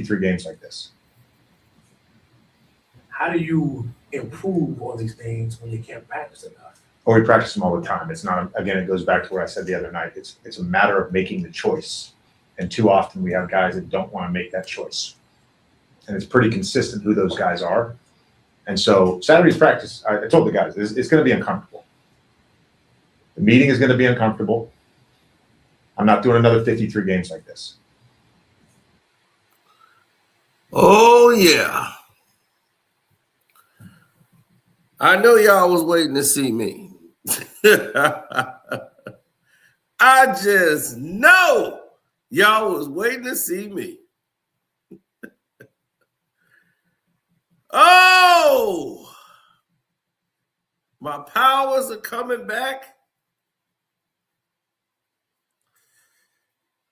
53 games like this. How do you improve on these things when you can't practice enough? Or we practice them all the time. It's not, again, it goes back to what I said the other night. It's a matter of making the choice. And too often we have guys that don't want to make that choice. And it's pretty consistent who those guys are. And so Saturday's practice, I told the guys, it's going to be uncomfortable. The meeting is going to be uncomfortable. I'm not doing another 53 games like this. Oh, yeah. I know y'all was waiting to see me. I just know y'all was waiting to see me. Oh, my powers are coming back.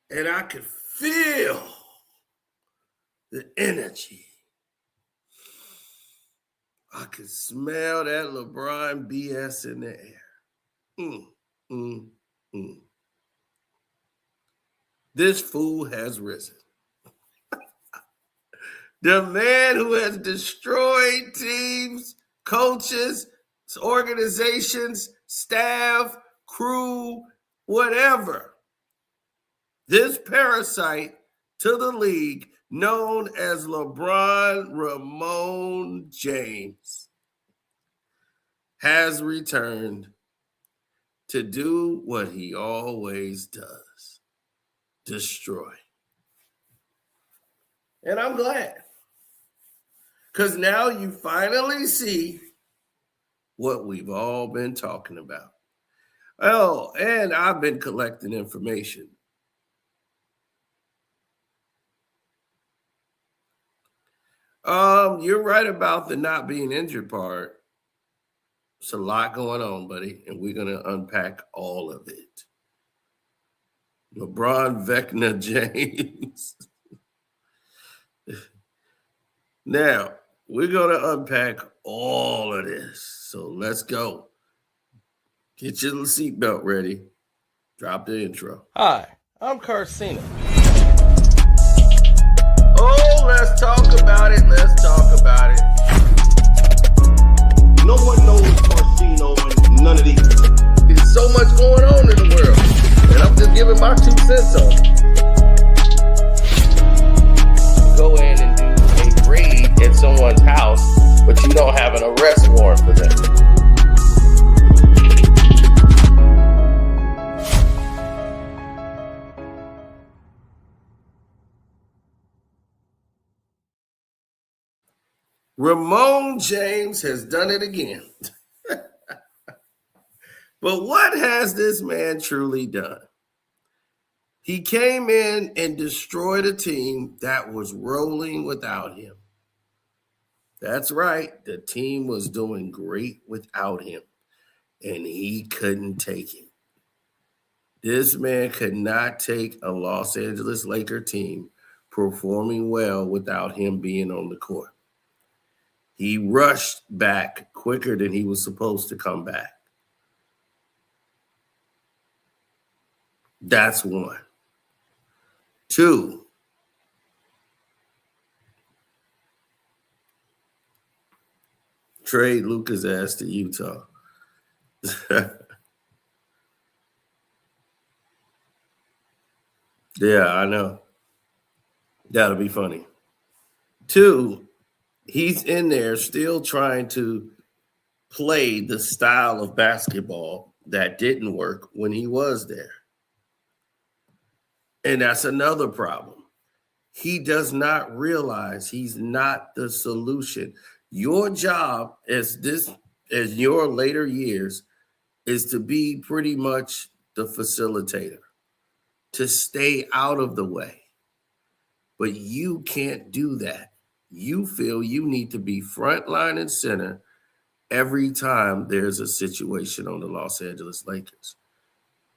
And I could feel the energy. I could smell that LeBron BS in the air. This fool has risen. The man who has destroyed teams, coaches, organizations, staff, crew, whatever. This parasite to the league known as Lebron James has returned to do what he always does, destroy. And I'm glad. Because now you finally see what we've all been talking about. Oh, and I've been collecting information. You're right about the not being injured part. It's a lot going on, buddy, and we're going to unpack all of it. Lebron James. Now, we're going to unpack all of this. So let's go. Get your seatbelt ready. Drop the intro. Hi, I'm Carcino. Oh, let's talk about it. Let's talk about it. No one knows Carcino and none of these. There's so much going on in the world. And I'm just giving my 2 cents on it. Go in and do a raid at someone's house, but you don't have an arrest warrant for them. Ramon James has done it again. But what has this man truly done? He came in and destroyed a team that was rolling without him. That's right. The team was doing great without him, and he couldn't take it. This man could not take a Los Angeles Laker team performing well without him being on the court. He rushed back quicker than he was supposed to come back. That's 1. 2, trade Luka's ass to Utah. Yeah, I know. That'll be funny. 2, he's in there still trying to play the style of basketball that didn't work when he was there. And that's another problem. He does not realize he's not the solution. Your job as your later years is to be pretty much the facilitator, to stay out of the way. But you can't do that. You feel you need to be front line and center every time there's a situation on the Los Angeles Lakers,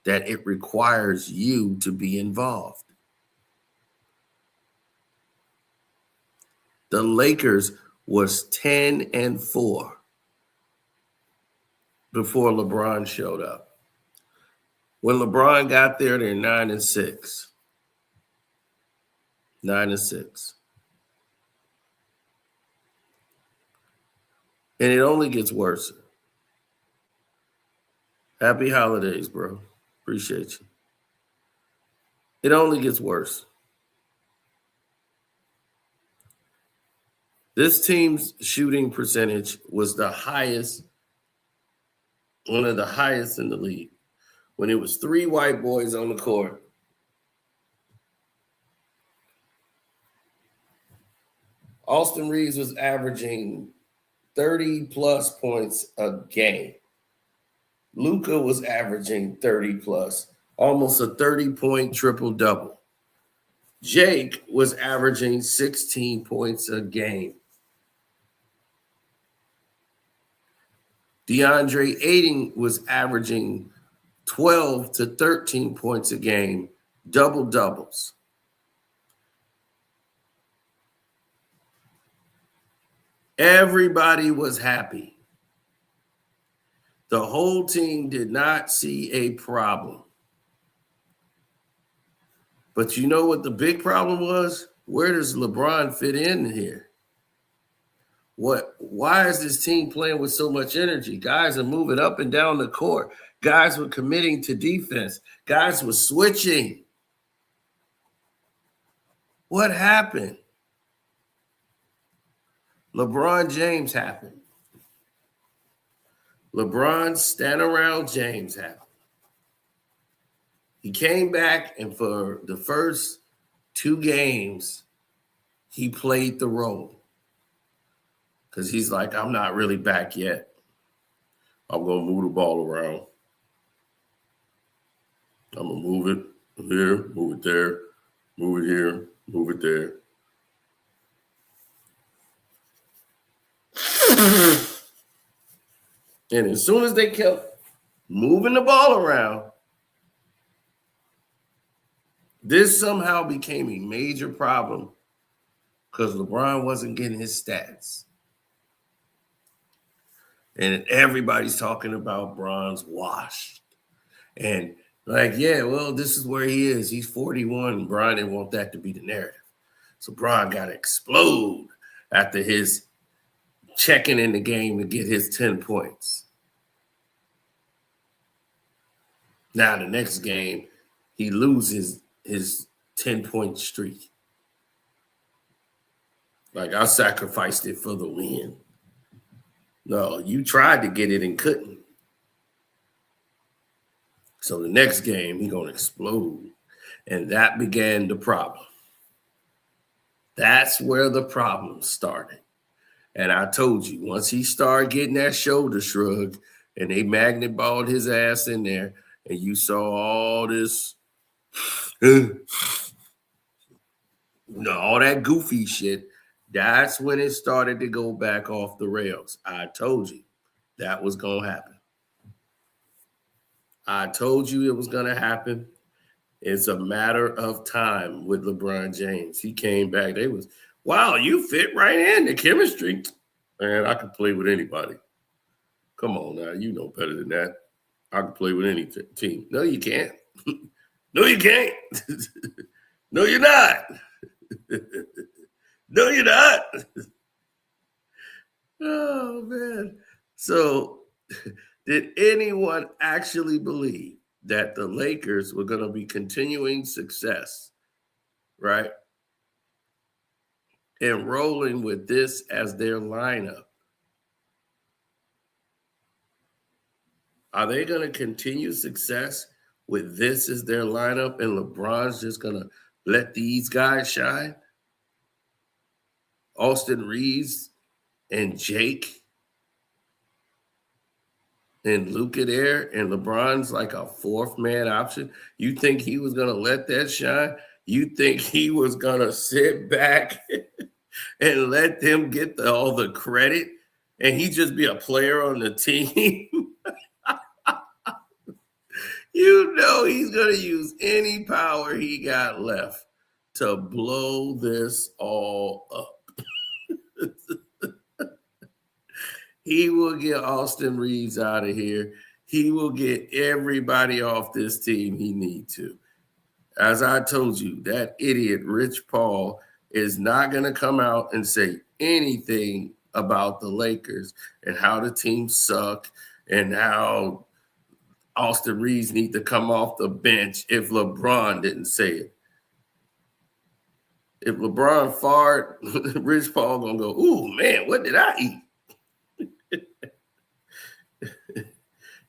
that it requires you to be involved. The Lakers was 10-4 before LeBron showed up. When LeBron got there, they're 9-6. 9-6. And it only gets worse. Happy holidays, bro. Appreciate you. It only gets worse. This team's shooting percentage was the highest, one of the highest in the league, when it was 3 white boys on the court. Austin Reaves was averaging 30-plus points a game. Luka was averaging 30-plus, almost a 30-point triple-double. Jake was averaging 16 points a game. DeAndre Ayton was averaging 12 to 13 points a game, double-doubles. Everybody was happy. The whole team did not see a problem. But you know what the big problem was? Where does LeBron fit in here? Why is this team playing with so much energy? Guys are moving up and down the court. Guys were committing to defense. Guys were switching. What happened? LeBron James happened. LeBron stand around James happened. He came back, and for the first 2 games, he played the role. Because he's like, I'm not really back yet. I'm going to move the ball around. I'm going to move it here, move it there, move it here, move it there. And as soon as they kept moving the ball around, this somehow became a major problem because LeBron wasn't getting his stats. And everybody's talking about Bron's washed. And like, yeah, well, this is where he is. He's 41, and Bron didn't want that to be the narrative. So Bron got to explode after his checking in the game to get his 10 points. Now the next game, he loses his 10-point streak. Like, I sacrificed it for the win. No, you tried to get it and couldn't. So the next game, he's going to explode. And that began the problem. That's where the problem started. And I told you, once he started getting that shoulder shrug and they magnet balled his ass in there, and you saw all this, all that goofy shit, that's when it started to go back off the rails. I told you that was going to happen. I told you it was going to happen. It's a matter of time with LeBron James. He came back. They was, wow, you fit right in the chemistry. Man, I can play with anybody. Come on now, you know better than that. I can play with any team. No, you can't. No, you can't. No, you're not. No, you're not. Oh, man. So did anyone actually believe that the Lakers were going to be continuing success, right? And rolling with this as their lineup? Are they going to continue success with this as their lineup and LeBron's just going to let these guys shine? Austin Reaves and Jake and Luka there, and LeBron's like a 4th man option. You think he was going to let that shine? You think he was going to sit back and let them get all the credit and he just be a player on the team? You know he's going to use any power he got left to blow this all up. He will get Austin Reaves out of here. He will get everybody off this team he needs to. As I told you, that idiot Rich Paul is not going to come out and say anything about the Lakers and how the team suck and how Austin Reaves need to come off the bench if LeBron didn't say it. If LeBron fart, Rich Paul gonna go, ooh, man, what did I eat?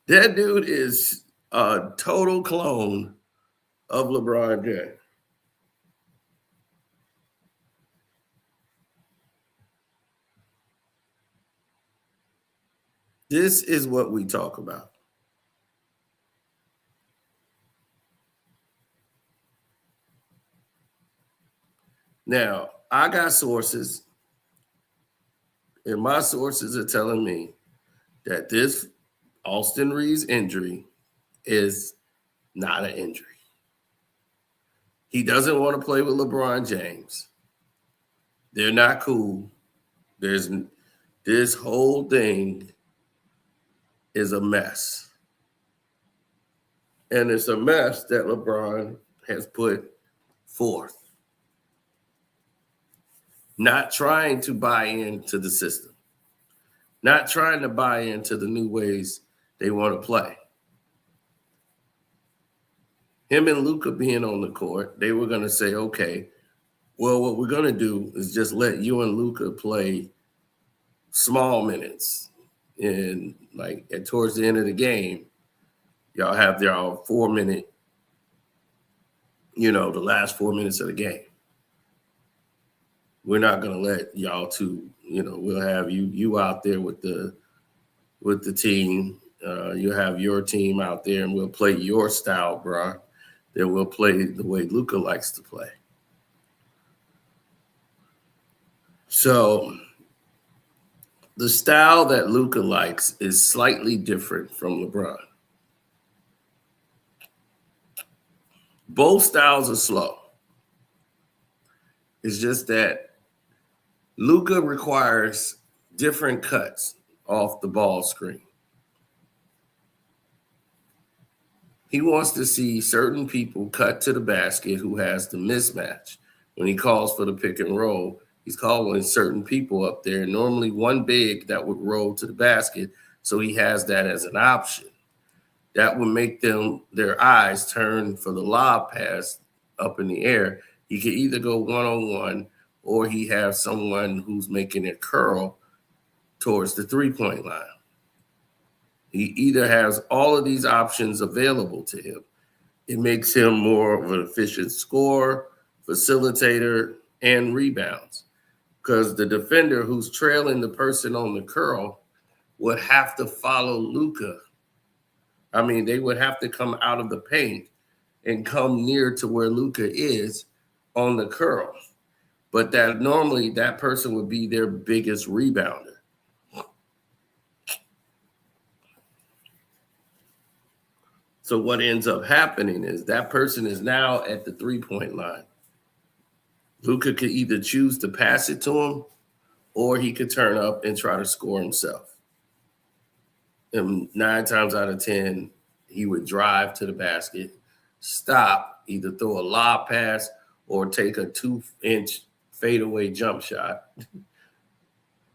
That dude is a total clone of LeBron James. This is what we talk about. Now, I got sources, and my sources are telling me that this Austin Reaves injury is not an injury. He doesn't want to play with LeBron James. They're not cool. This whole thing is a mess. And it's a mess that LeBron has put forth. Not trying to buy into the system. Not trying to buy into the new ways they want to play. Him and Luka being on the court, they were going to say, okay, well, what we're going to do is just let you and Luka play small minutes. And towards the end of the game, y'all have y'all 4 minute, the last 4 minutes of the game. We're not going to let y'all two, we'll have you out there with the team. You'll have your team out there and we'll play your style, bro. Then we'll play the way Luka likes to play. So the style that Luka likes is slightly different from LeBron. Both styles are slow. It's just that Luka requires different cuts off the ball screen. He wants to see certain people cut to the basket who has the mismatch. When he calls for the pick and roll, he's calling certain people up there, normally one big that would roll to the basket, so he has that as an option. That would make their eyes turn for the lob pass up in the air. He could either go one-on-one or he have someone who's making it curl towards the three-point line. He either has all of these options available to him. It makes him more of an efficient scorer, facilitator, and rebounds. Because the defender who's trailing the person on the curl would have to follow Luka. I mean, they would have to come out of the paint and come near to where Luka is on the curl. But that normally that person would be their biggest rebounder. So what ends up happening is that person is now at the three-point line. Luka could either choose to pass it to him or he could turn up and try to score himself. And 9 times out of 10, he would drive to the basket, stop, either throw a lob pass or take a 2-inch fadeaway jump shot,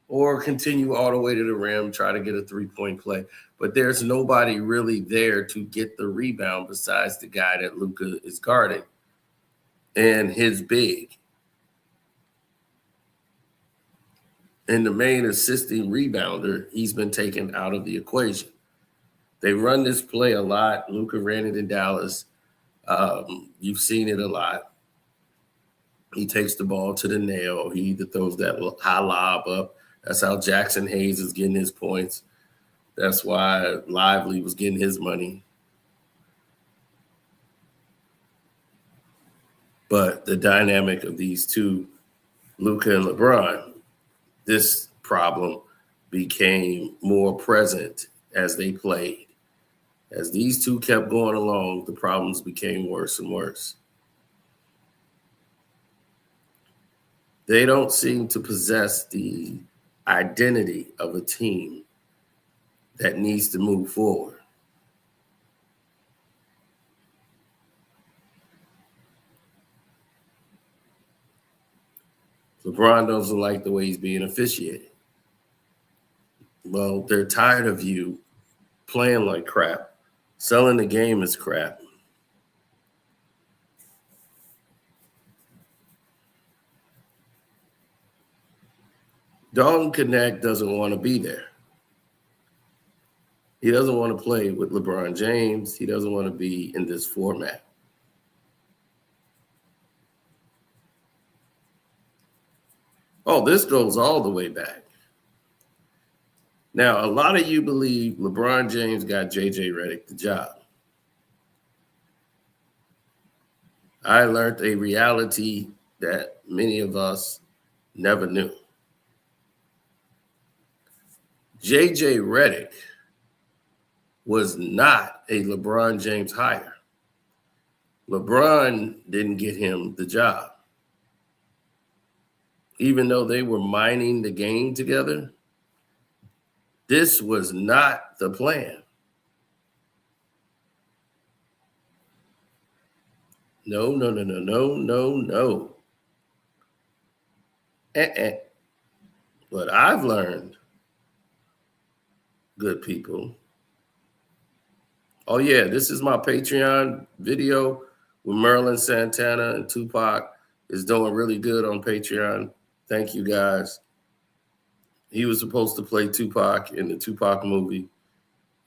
or continue all the way to the rim, try to get a three-point play. But there's nobody really there to get the rebound besides the guy that Luka is guarding and his big. And the main assisting rebounder, he's been taken out of the equation. They run this play a lot. Luka ran it in Dallas. You've seen it a lot. He takes the ball to the nail. He either throws that high lob up. That's how Jackson Hayes is getting his points. That's why Lively was getting his money. But the dynamic of these two, Luka and LeBron, this problem became more present as they played. As these two kept going along, the problems became worse and worse. They don't seem to possess the identity of a team that needs to move forward. LeBron doesn't like the way he's being officiated. Well, they're tired of you playing like crap. Selling the game is crap. Dalton Connect doesn't want to be there. He doesn't want to play with LeBron James. He doesn't want to be in this format. Oh, this goes all the way back. Now, a lot of you believe LeBron James got JJ Redick the job. I learned a reality that many of us never knew. JJ Redick was not a LeBron James hire. LeBron didn't get him the job. Even though they were mining the game together, this was not the plan. No. What I've learned, good people. Oh, yeah, this is my Patreon video with Merlin Santana and Tupac. Is doing really good on Patreon. Thank you, guys. He was supposed to play Tupac in the Tupac movie,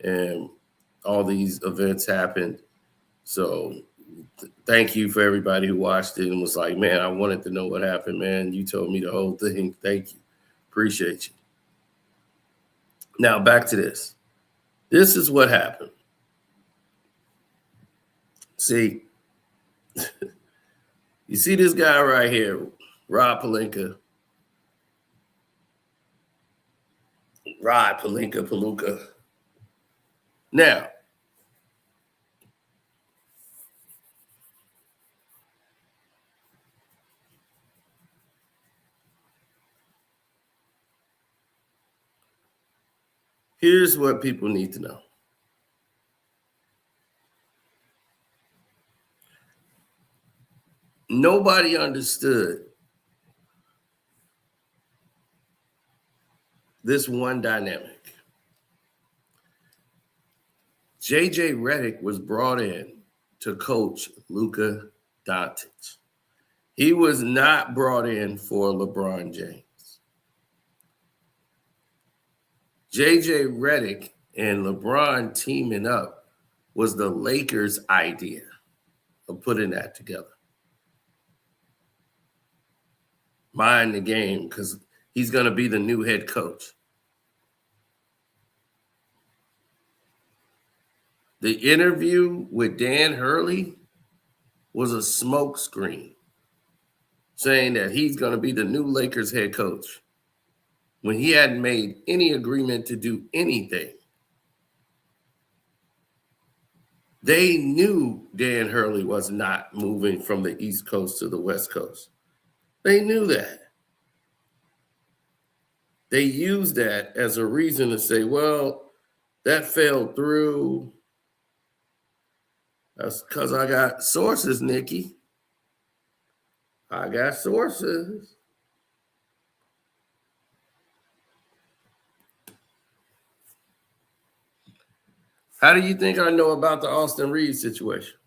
and all these events happened. So thank you for everybody who watched it and was like, man, I wanted to know what happened, man. You told me the whole thing. Thank you. Appreciate you. Now, back to this. This is what happened. See, you see this guy right here, Rob Pelinka. Palooka. Now, here's what people need to know. Nobody understood this one dynamic. JJ Redick was brought in to coach Luka Doncic. He was not brought in for LeBron James. JJ Redick and LeBron teaming up was the Lakers' idea of putting that together. Mind the game, because he's going to be the new head coach. The interview with Dan Hurley was a smokescreen saying that he's going to be the new Lakers head coach when he hadn't made any agreement to do anything. They knew Dan Hurley was not moving from the East Coast to the West Coast. They knew that. They used that as a reason to say, well, that fell through. That's because I got sources, Nikki. I got sources. How do you think I know about the Austin Reaves situation?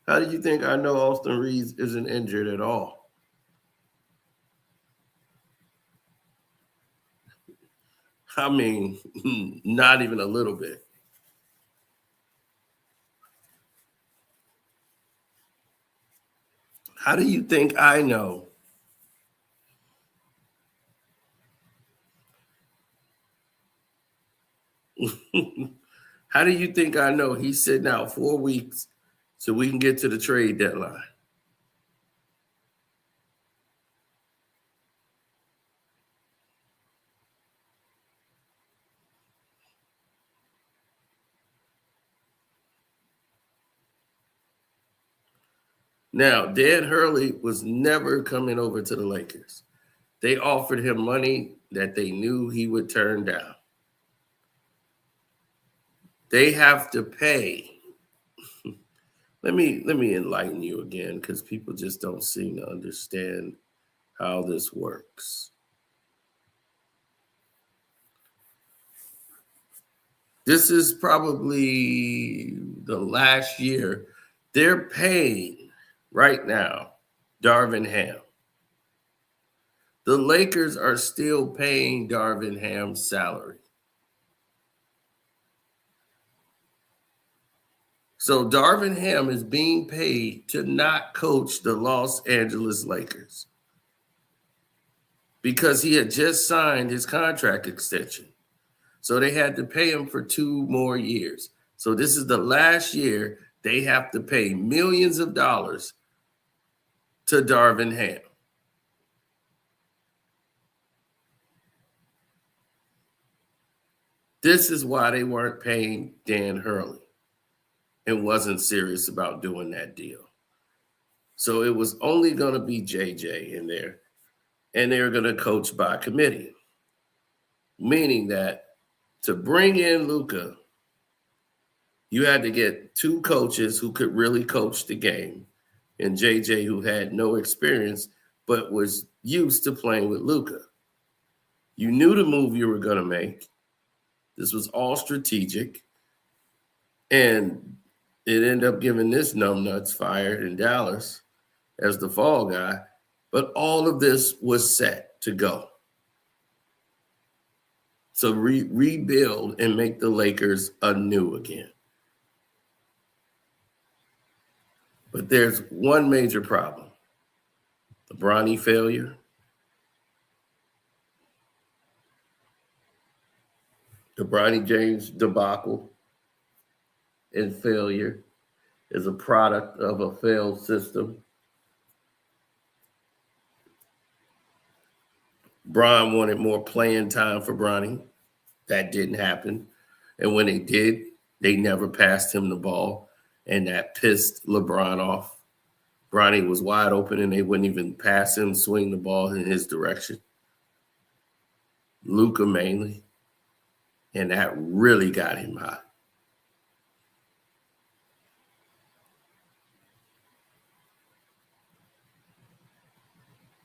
How do you think I know Austin Reaves isn't injured at all? I mean, not even a little bit. How do you think I know? How do you think I know he's sitting out 4 weeks so we can get to the trade deadline? Now, Dan Hurley was never coming over to the Lakers. They offered him money that they knew he would turn down. They have to pay. Let me enlighten you again, because people just don't seem to understand how this works. This is probably the last year they're paying right now Darvin Ham. The Lakers are still paying Darvin Ham's salary. So Darvin Ham is being paid to not coach the Los Angeles Lakers because he had just signed his contract extension. So they had to pay him for 2 more years. So this is the last year they have to pay millions of dollars to Darvin Ham. This is why they weren't paying Dan Hurley and wasn't serious about doing that deal. So it was only going to be JJ in there, and they were going to coach by committee, meaning that to bring in Luka, you had to get 2 coaches who could really coach the game, and JJ, who had no experience but was used to playing with Luka. You knew the move you were going to make. This was all strategic, and it ended up giving this numbnuts fired in Dallas as the fall guy, but all of this was set to go. So rebuild and make the Lakers anew again. But there's one major problem. The Bronny failure. The Bronny James debacle and failure is a product of a failed system. Bron wanted more playing time for Bronny. That didn't happen. And when they did, they never passed him the ball. And that pissed LeBron off. Bronny was wide open and they wouldn't even pass him, swing the ball in his direction. Luka mainly. And that really got him hot.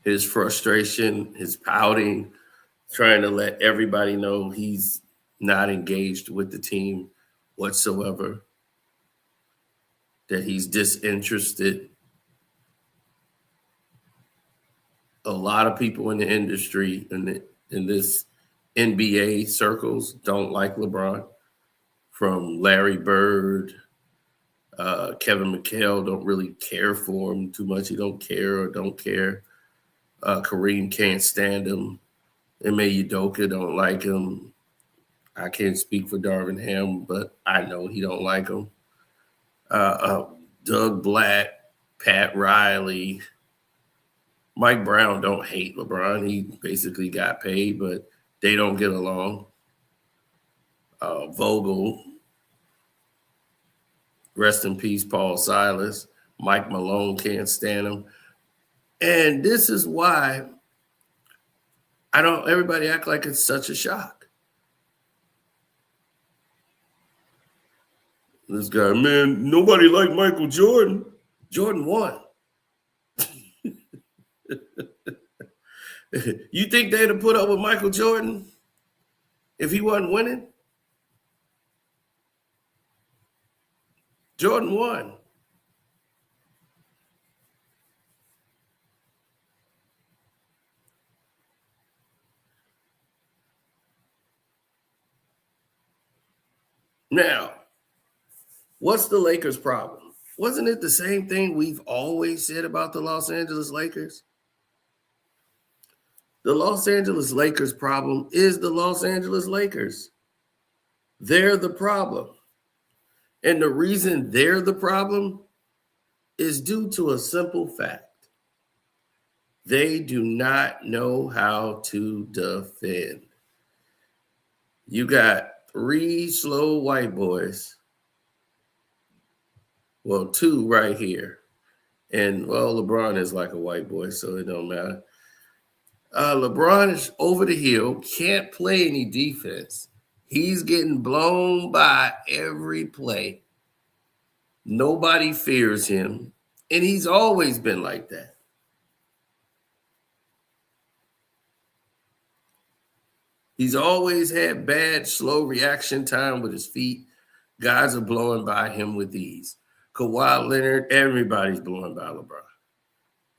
His frustration, his pouting, trying to let everybody know he's not engaged with the team whatsoever, that he's disinterested. A lot of people in the industry, in this NBA circles, don't like LeBron, from Larry Bird. Kevin McHale don't really care for him too much. He don't care or don't care. Kareem can't stand him. Ime Udoka don't like him. I can't speak for Darvin Ham, but I know he don't like him. Doug Black, Pat Riley, Mike Brown don't hate LeBron. He basically got paid, but they don't get along. Vogel, rest in peace, Paul Silas. Mike Malone can't stand him. And this is why everybody act like it's such a shock. This guy, man, nobody liked Michael Jordan. Jordan won. You think they'd have put up with Michael Jordan if he wasn't winning? Jordan won. Now, what's the Lakers' problem? Wasn't it the same thing we've always said about the Los Angeles Lakers? The Los Angeles Lakers' problem is the Los Angeles Lakers. They're the problem. And the reason they're the problem is due to a simple fact. They do not know how to defend. You got 3 slow white boys. Well, 2 right here. And, well, LeBron is like a white boy, so it don't matter. LeBron is over the hill, can't play any defense. He's getting blown by every play. Nobody fears him, and he's always been like that. He's always had bad, slow reaction time with his feet. Guys are blowing by him with ease. Kawhi Leonard, everybody's blowing by LeBron.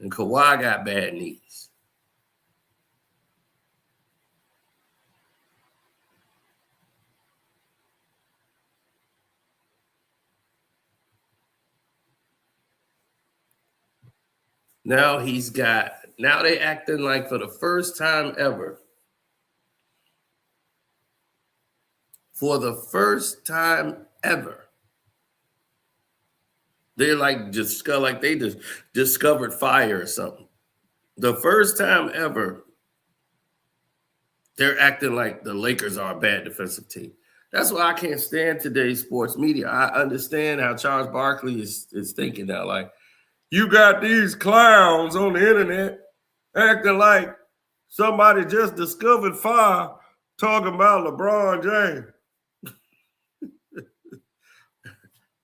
And Kawhi got bad knees. Now they acting like for the first time ever. For the first time ever. They're like they just discovered fire or something. The first time ever, they're acting like the Lakers are a bad defensive team. That's why I can't stand today's sports media. I understand how Charles Barkley is thinking now. Like, you got these clowns on the internet acting like somebody just discovered fire talking about LeBron James.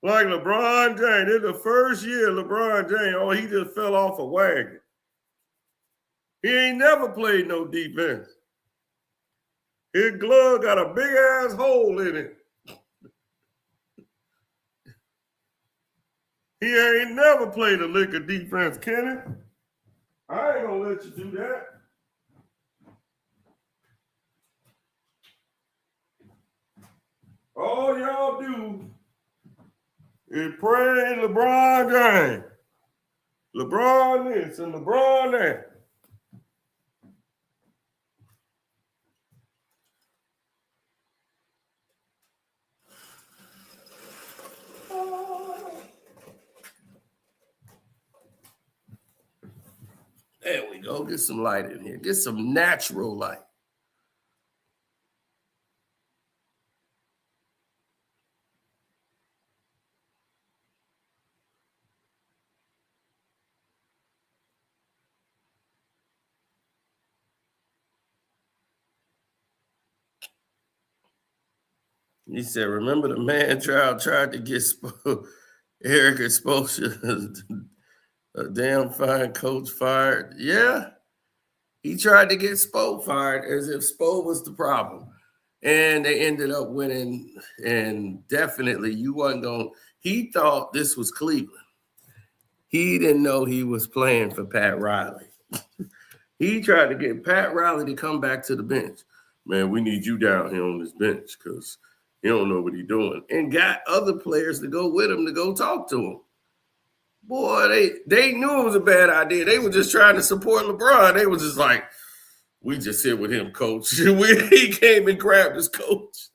Like LeBron James, it's the first year LeBron James, he just fell off a wagon. He ain't never played no defense. His glove got a big ass hole in it. He ain't never played a lick of defense, Kenny. I ain't gonna let you do that. All y'all do is pray LeBron James. LeBron this and LeBron that. There we go. Get some light in here. Get some natural light. He said, remember the man tried to get Eric exposure, a damn fine coach fired. Yeah, he tried to get Spo fired as if Spo was the problem. And they ended up winning. And definitely you wasn't going. He thought this was Cleveland. He didn't know he was playing for Pat Riley. He tried to get Pat Riley to come back to the bench. Man, we need you down here on this bench because he don't know what he's doing. And got other players to go with him to go talk to him. Boy, they knew it was a bad idea. They were just trying to support LeBron. They were just like, we just sit with him, coach. He came and grabbed his coach.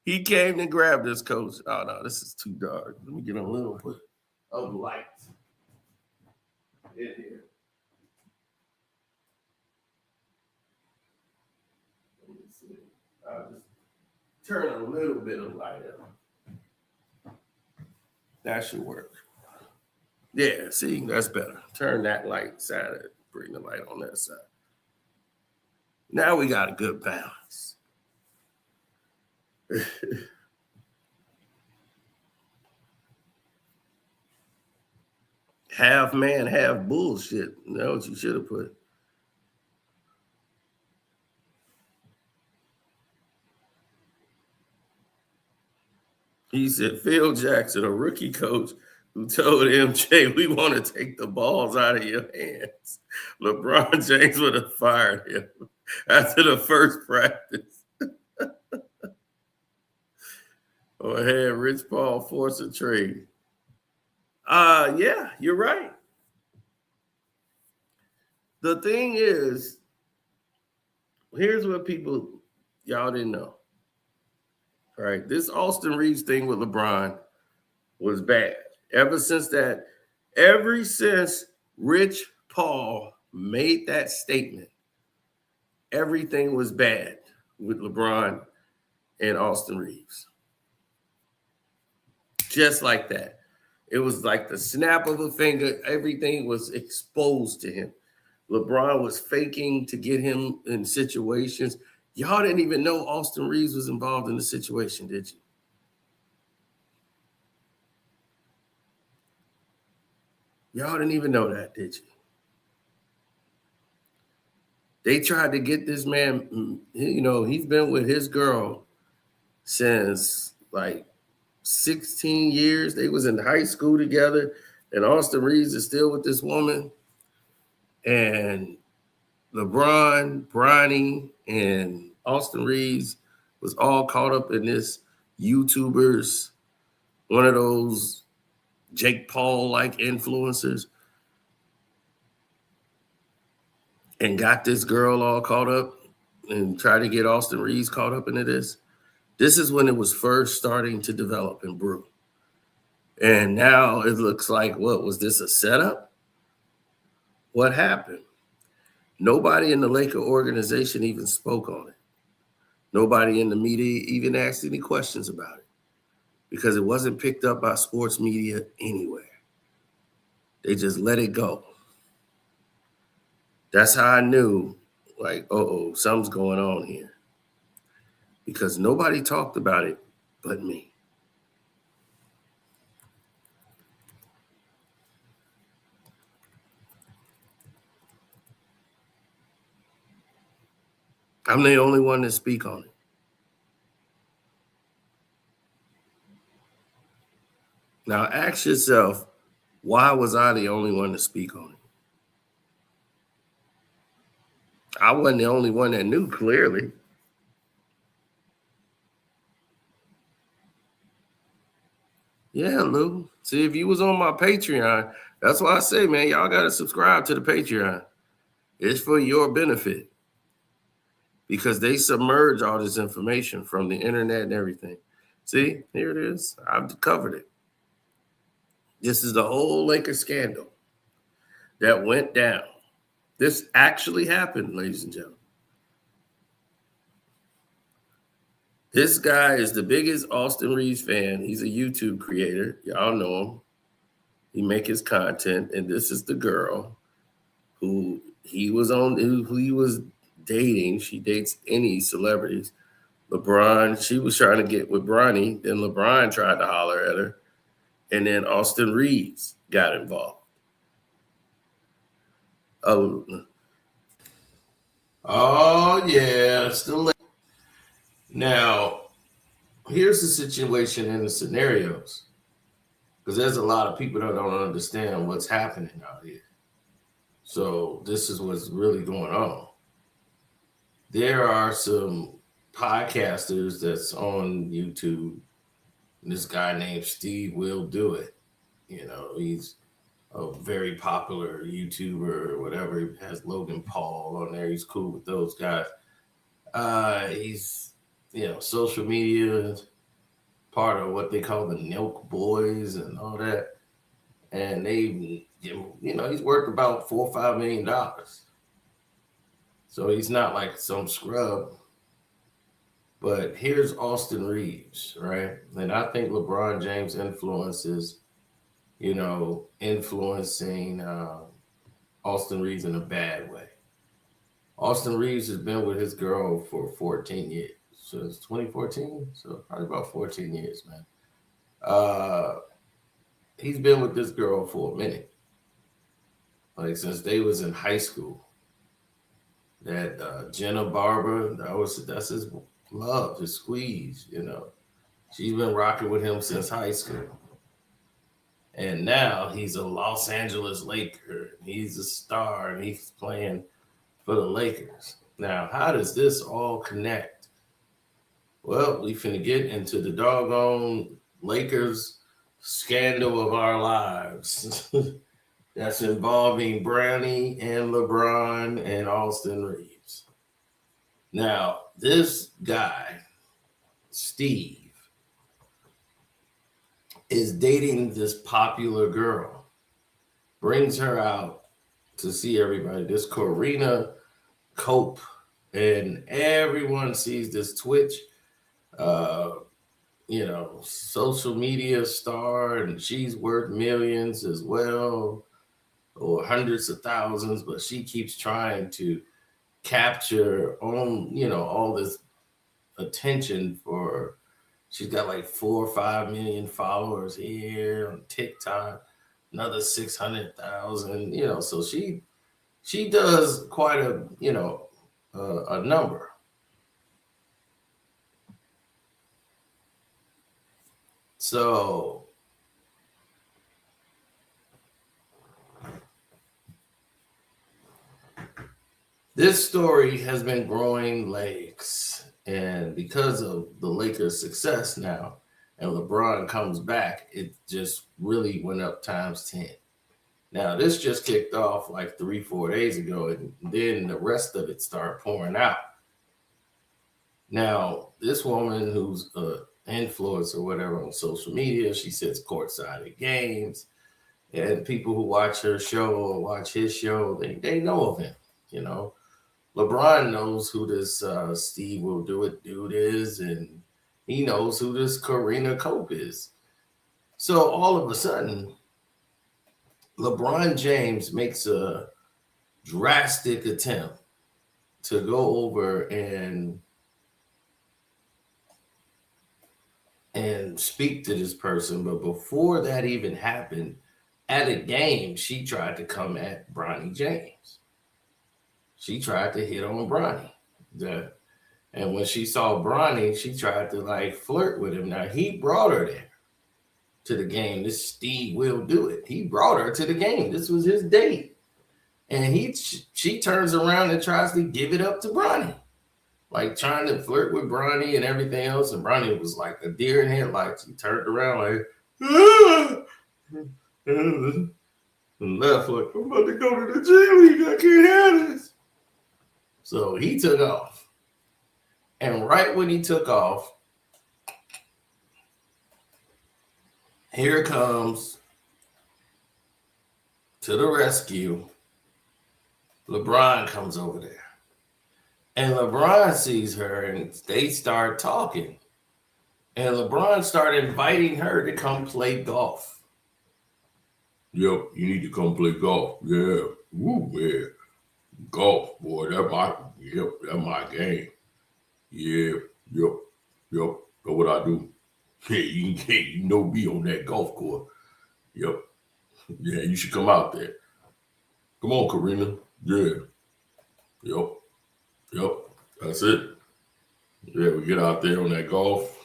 He came and grabbed his coach. Oh, no, this is too dark. Let me get a little bit of light in here. Let me see. I'll just turn a little bit of light up. That should work. Yeah, see, that's better. Turn that light side, bring the light on that side. Now we got a good balance. Half man, half bullshit. That's what you should have put. He said, Phil Jackson, a rookie coach who told MJ, we want to take the balls out of your hands. LeBron James would have fired him after the first practice. Or had Rich Paul force a trade. Yeah, you're right. The thing is, here's what y'all didn't know. All right, this Austin Reaves thing with LeBron was bad. Ever since Rich Paul made that statement, everything was bad with LeBron and Austin Reaves. Just like that. It was like the snap of a finger. Everything was exposed to him. LeBron was faking to get him in situations. Y'all didn't even know Austin Reaves was involved in the situation, did you? Y'all didn't even know that, did you? They tried to get this man, you know, he's been with his girl since like 16 years. They was in high school together, and Austin Reaves is still with this woman. And LeBron, Bronny, and Austin Reaves was all caught up in this YouTubers, one of those Jake Paul-like influencers, and got this girl all caught up and tried to get Austin Reaves caught up into this. This is when it was first starting to develop and brew. And now it looks like, what, was this a setup? What happened? Nobody in the Laker organization even spoke on it. Nobody in the media even asked any questions about it because it wasn't picked up by sports media anywhere. They just let it go. That's how I knew, like, something's going on here. Because nobody talked about it but me. I'm the only one to speak on it. Now ask yourself, why was I the only one to speak on it? I wasn't the only one that knew, clearly. Yeah, Lou. See, if you was on my Patreon, that's why I say, man, y'all got to subscribe to the Patreon. It's for your benefit. Because they submerge all this information from the internet and everything. See, here it is. I've covered it. This is the whole Lakers scandal that went down. This actually happened, ladies and gentlemen. This guy is the biggest Austin Reaves fan. He's a YouTube creator. Y'all know him. He make his content, and this is the girl who he was dating. She dates any celebrities. LeBron, she was trying to get with Bronny. Then LeBron tried to holler at her. And then Austin Reaves got involved. Oh yeah, still. Now, here's the situation and the scenarios. Because there's a lot of people that don't understand what's happening out here. So this is what's really going on. There are some podcasters that's on YouTube. This guy named Steve Will Do It. You know, he's a very popular YouTuber or whatever. He has Logan Paul on there. He's cool with those guys. He's, social media, part of what they call the Nelk Boys and all that. And they, he's worth about $4 or $5 million. So he's not like some scrub. But here's Austin Reaves, right? And I think LeBron James influences, influencing Austin Reaves in a bad way. Austin Reaves has been with his girl for 14 years. So it's 2014, so probably about 14 years, man. He's been with this girl for a minute. Like since they was in high school. That Jenna Barber, that's his love, his squeeze, She's been rocking with him since high school. And now he's a Los Angeles Laker. He's a star and he's playing for the Lakers. Now, how does this all connect? Well, we finna get into the doggone Lakers scandal of our lives. That's involving Bronny and LeBron and Austin Reaves. Now, this guy, Steve, is dating this popular girl, brings her out to see everybody, this Corina Cope, and everyone sees this Twitch, social media star, and she's worth millions as well, or hundreds of thousands, but she keeps trying to capture on, all this attention for, she's got like 4 or 5 million followers here on TikTok, another 600,000, so she does quite a, a number. So this story has been growing legs, and because of the Lakers' success now, and LeBron comes back, it just really went up times 10. Now, this just kicked off like 3-4 days ago, and then the rest of it started pouring out. Now, this woman who's an influencer or whatever on social media, she sits courtside at games, and people who watch her show or watch his show, they know of him, you know. LeBron knows who this Steve Will Do It dude is, and he knows who this Karina Cope is. So all of a sudden, LeBron James makes a drastic attempt to go over and speak to this person. But before that even happened, at a game, she tried to come at Bronny James. She tried to hit on Bronny. And when she saw Bronny, she tried to like flirt with him. Now, he brought her there to the game. This Steve Will Do It. He brought her to the game. This was his date. And she turns around and tries to give it up to Bronny. Like trying to flirt with Bronny and everything else. And Bronny was like a deer in headlights. He turned around like, ah! And left like, I'm about to go to the G League. I can't have this. So he took off. And right when he took off, here comes to the rescue. LeBron comes over there. And LeBron sees her and they start talking. And LeBron started inviting her to come play golf. Yep, you need to come play golf. Yeah. Woo, yeah. Golf, boy, that's my game. Yeah, yep. That's what I do. Yeah, you know me on that golf course. Yep. Yeah, you should come out there. Come on, Karina. Yeah. Yep. That's it. Yeah, we get out there on that golf.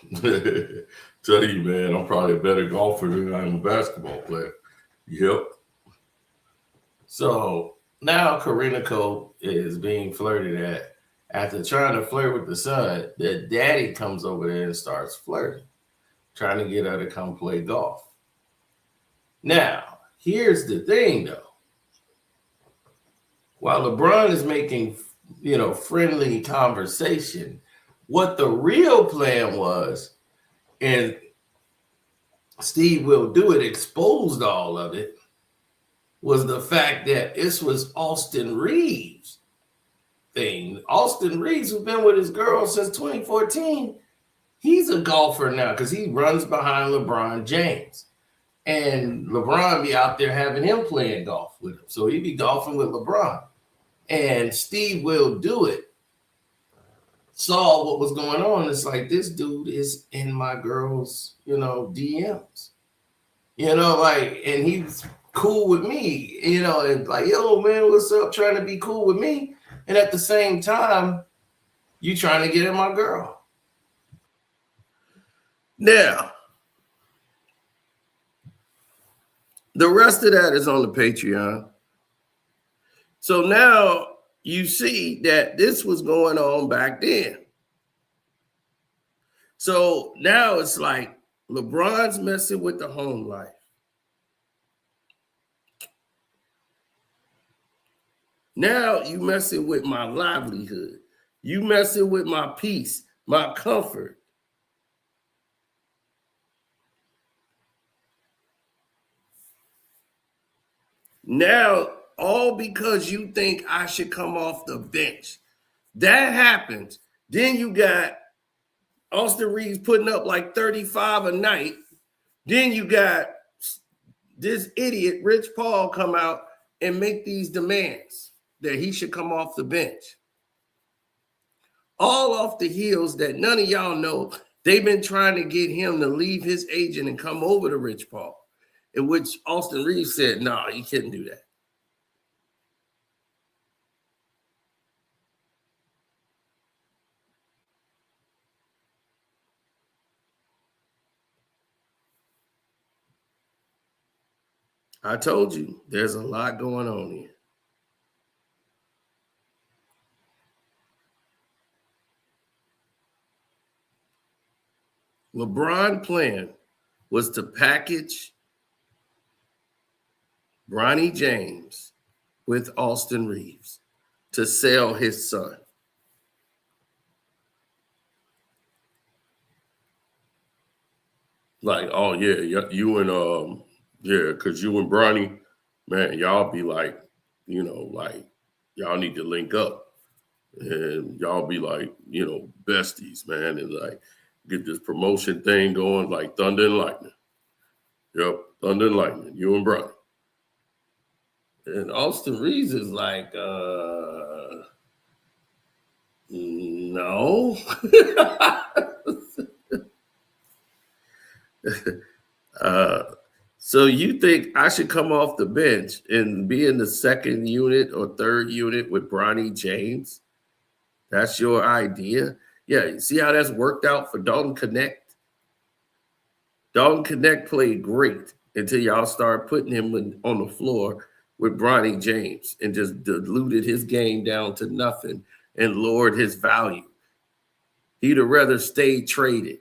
Tell you, man, I'm probably a better golfer than I am a basketball player. Yep. So now Karina Cope is being flirted at. After trying to flirt with the son, the daddy comes over there and starts flirting, trying to get her to come play golf. Now, here's the thing, though. While LeBron is making, friendly conversation, what the real plan was, and Steve Will Do It exposed all of it, was the fact that this was Austin Reaves thing. Austin Reaves, who's been with his girl since 2014, he's a golfer now because he runs behind LeBron James. And LeBron be out there having him playing golf with him. So he'd be golfing with LeBron. And Steve Will Do It saw what was going on. It's like, this dude is in my girl's, DMs. And he's cool with me, and like, yo, man, what's up? Trying to be cool with me. And at the same time, you trying to get at my girl. Now, the rest of that is on the Patreon. So now you see that this was going on back then. So now it's like LeBron's messing with the home life. Now you messing with my livelihood. You messing with my peace, my comfort. Now, all because you think I should come off the bench. That happens. Then you got Austin Reaves putting up like 35 a night. Then you got this idiot, Rich Paul, come out and make these demands that he should come off the bench. All off the heels that none of y'all know. They've been trying to get him to leave his agent and come over to Rich Paul, in which Austin Reaves said, no, you couldn't do that. I told you there's a lot going on here. LeBron's plan was to package Bronny James with Austin Reaves to sell his son. Like, oh yeah, you and because you and Bronny, man, y'all be like, like y'all need to link up. And y'all be like, besties, man, and like get this promotion thing going like thunder and lightning. Yep, thunder and lightning, you and Bronny. And Austin Reaves is like, no. So you think I should come off the bench and be in the second unit or third unit with Bronny James? That's your idea? Yeah, you see how that's worked out for Dalton Connect? Dalton Connect played great until y'all started putting him on the floor with Bronny James and just diluted his game down to nothing and lowered his value. He'd have rather stayed traded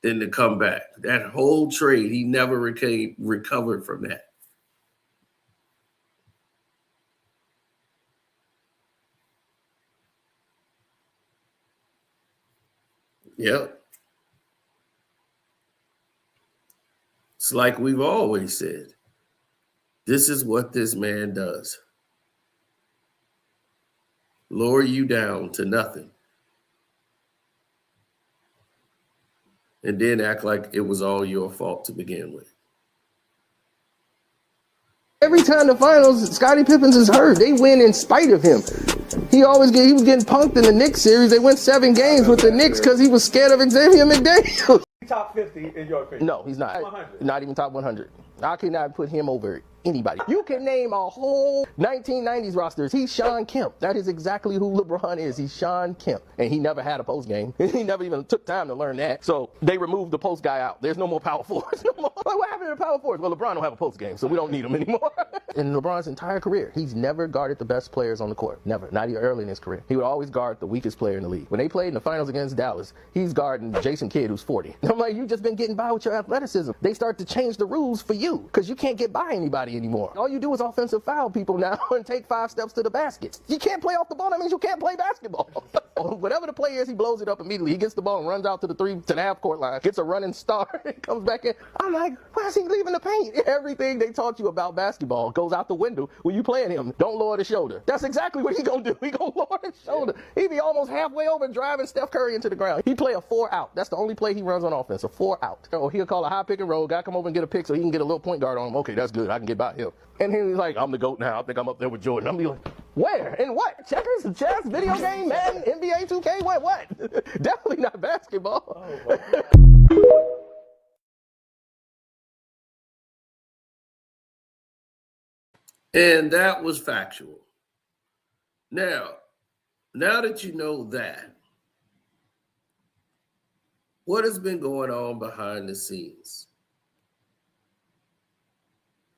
than to come back. That whole trade, he never recovered from that. Yep. It's like we've always said. This is what this man does. Lower you down to nothing. And then act like it was all your fault to begin with. Every time the finals, Scottie Pippen is hurt. They win in spite of him. He was getting punked in the Knicks series. They went 7 games with the Knicks because he was scared of Xavier McDaniels. Top 50 in your opinion? No, he's not. 100. Not even top 100. I cannot put him over anybody. You can name a whole 1990s rosters. He's Sean Kemp. That is exactly who LeBron is. He's Sean Kemp. And he never had a post game. He never even took time to learn that. So they removed the post guy out. There's no more power forwards. No more. Like, what happened to the power forwards? Well, LeBron don't have a post game, so we don't need him anymore. In LeBron's entire career, he's never guarded the best players on the court. Never. Not even early in his career. He would always guard the weakest player in the league. When they played in the finals against Dallas, he's guarding Jason Kidd, who's 40. I'm like, you've just been getting by with your athleticism. They start to change the rules for you because you can't get by anybody anymore. All you do is offensive foul people now and take 5 steps to the basket. You can't play off the ball. That means you can't play basketball. Whatever the play is, he blows it up immediately. He gets the ball and runs out to the half court line, gets a running start, and comes back in. I'm like, why is he leaving the paint? Everything they taught you about basketball goes out the window when you playing him. Don't lower the shoulder. That's exactly what he gonna do. He gonna lower his shoulder. He be almost halfway over driving Steph Curry into the ground. He play a 4 out. That's the only play he runs on offense, a 4 out. Or he'll call a high pick and roll. Guy come over and get a pick so he can get a little point guard on him. Okay, that's good. I can get by him. And he's like, I'm the GOAT now. I think I'm up there with Jordan. I'm like, where? And what? Checkers, chess, video game, Madden, NBA 2K, what? Definitely not basketball. And that was factual. Now that you know that, what has been going on behind the scenes?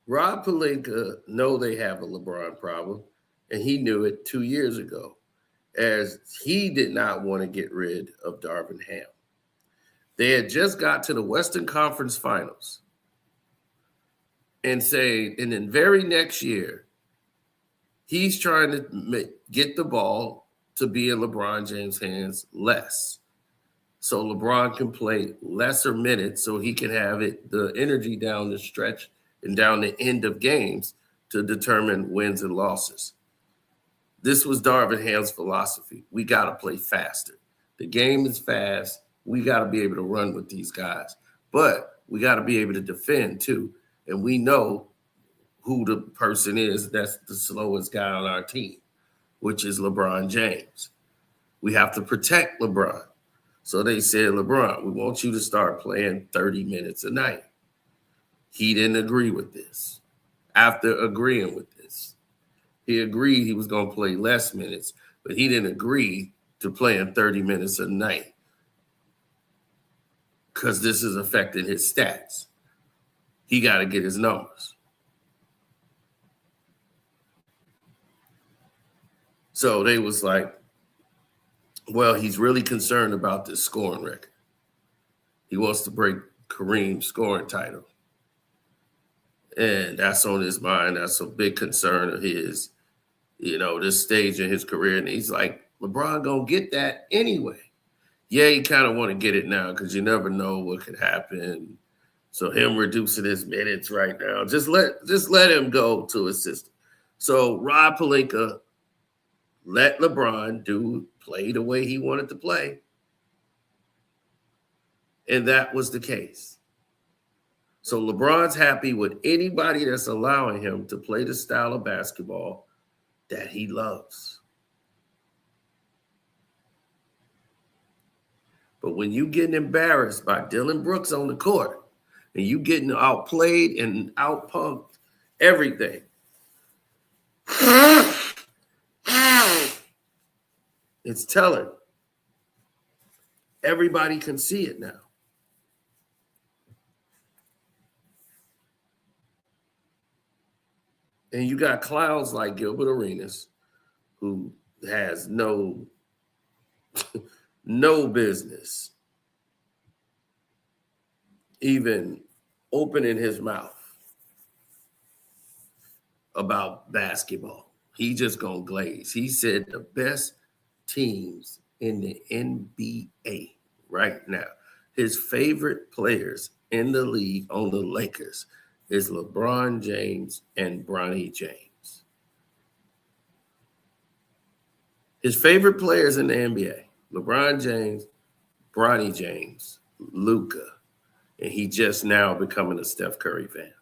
Rob Pelinka know they have a LeBron problem, and he knew it 2 years ago, as he did not want to get rid of Darvin Ham. They had just got to the Western Conference Finals and then very next year, he's trying to get the ball to be in LeBron James' hands less. So LeBron can play lesser minutes so he can have the energy down the stretch and down the end of games to determine wins and losses. This was Darvin Ham's philosophy. We got to play faster. The game is fast. We got to be able to run with these guys. But we got to be able to defend too. And we know who the person is that's the slowest guy on our team, which is LeBron James. We have to protect LeBron. So they said, LeBron, we want you to start playing 30 minutes a night. He didn't agree with this. After agreeing with this, he agreed he was going to play less minutes, but he didn't agree to playing 30 minutes a night because this is affecting his stats. He got to get his numbers. So they was like, well, he's really concerned about this scoring record. He wants to break Kareem's scoring title. And that's on his mind. That's a big concern of his, this stage in his career. And he's like, LeBron gonna get that anyway. Yeah, you kind of want to get it now because you never know what could happen. So him reducing his minutes right now, just let him go to his system. So Rob Pelinka let LeBron play the way he wanted to play. And that was the case. So LeBron's happy with anybody that's allowing him to play the style of basketball that he loves. But when you getting embarrassed by Dylan Brooks on the court and you getting outplayed and outpumped everything, it's telling. Everybody can see it now. And you got clowns like Gilbert Arenas, who has no business even opening his mouth about basketball. He just gonna glaze. He said the best teams in the NBA right now, his favorite players in the league on the Lakers is LeBron James and Bronny James. His favorite players in the NBA, LeBron James, Bronny James, Luka, and he just now becoming a Steph Curry fan.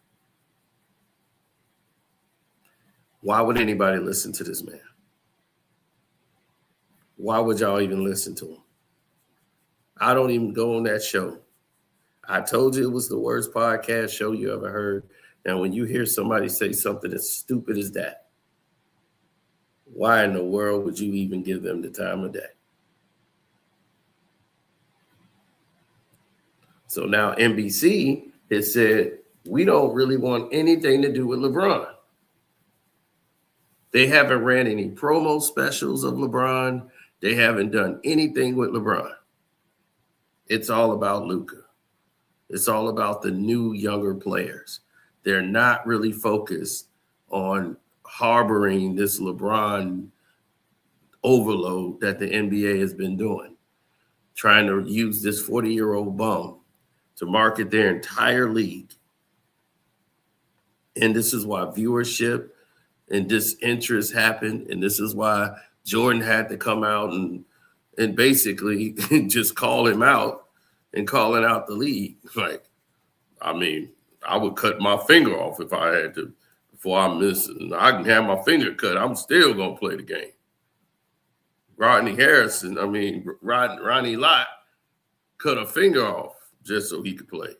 Why would anybody listen to this man? Why would y'all even listen to him? I don't even go on that show. I told you it was the worst podcast show you ever heard. And when you hear somebody say something as stupid as that, why in the world would you even give them the time of day? So now NBC has said, we don't really want anything to do with LeBron. They haven't ran any promo specials of LeBron. They haven't done anything with LeBron. It's all about Luka. It's all about the new, younger players. They're not really focused on harboring this LeBron overload that the NBA has been doing, trying to use this 40-year-old bum to market their entire league. And this is why viewership and disinterest happened. And this is why Jordan had to come out and basically just call him out and calling out the league. Like, I mean, I would cut my finger off if I had to before I miss it. And I can have my finger cut. I'm still going to play the game. Ronnie Lott cut a finger off just so he could play.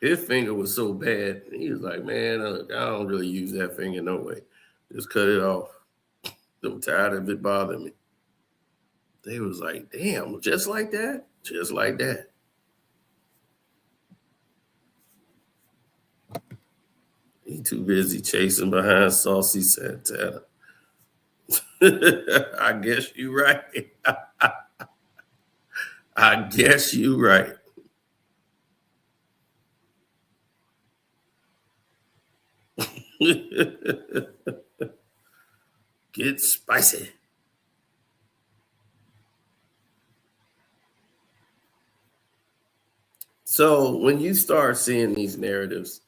His finger was so bad, he was like, man, I don't really use that finger no way. Just cut it off. I'm tired of it bothering me. They was like, damn, just like that? Just like that. He too busy chasing behind Saucy Santana. I guess you right. I guess you right. Get spicy. So when you start seeing these narratives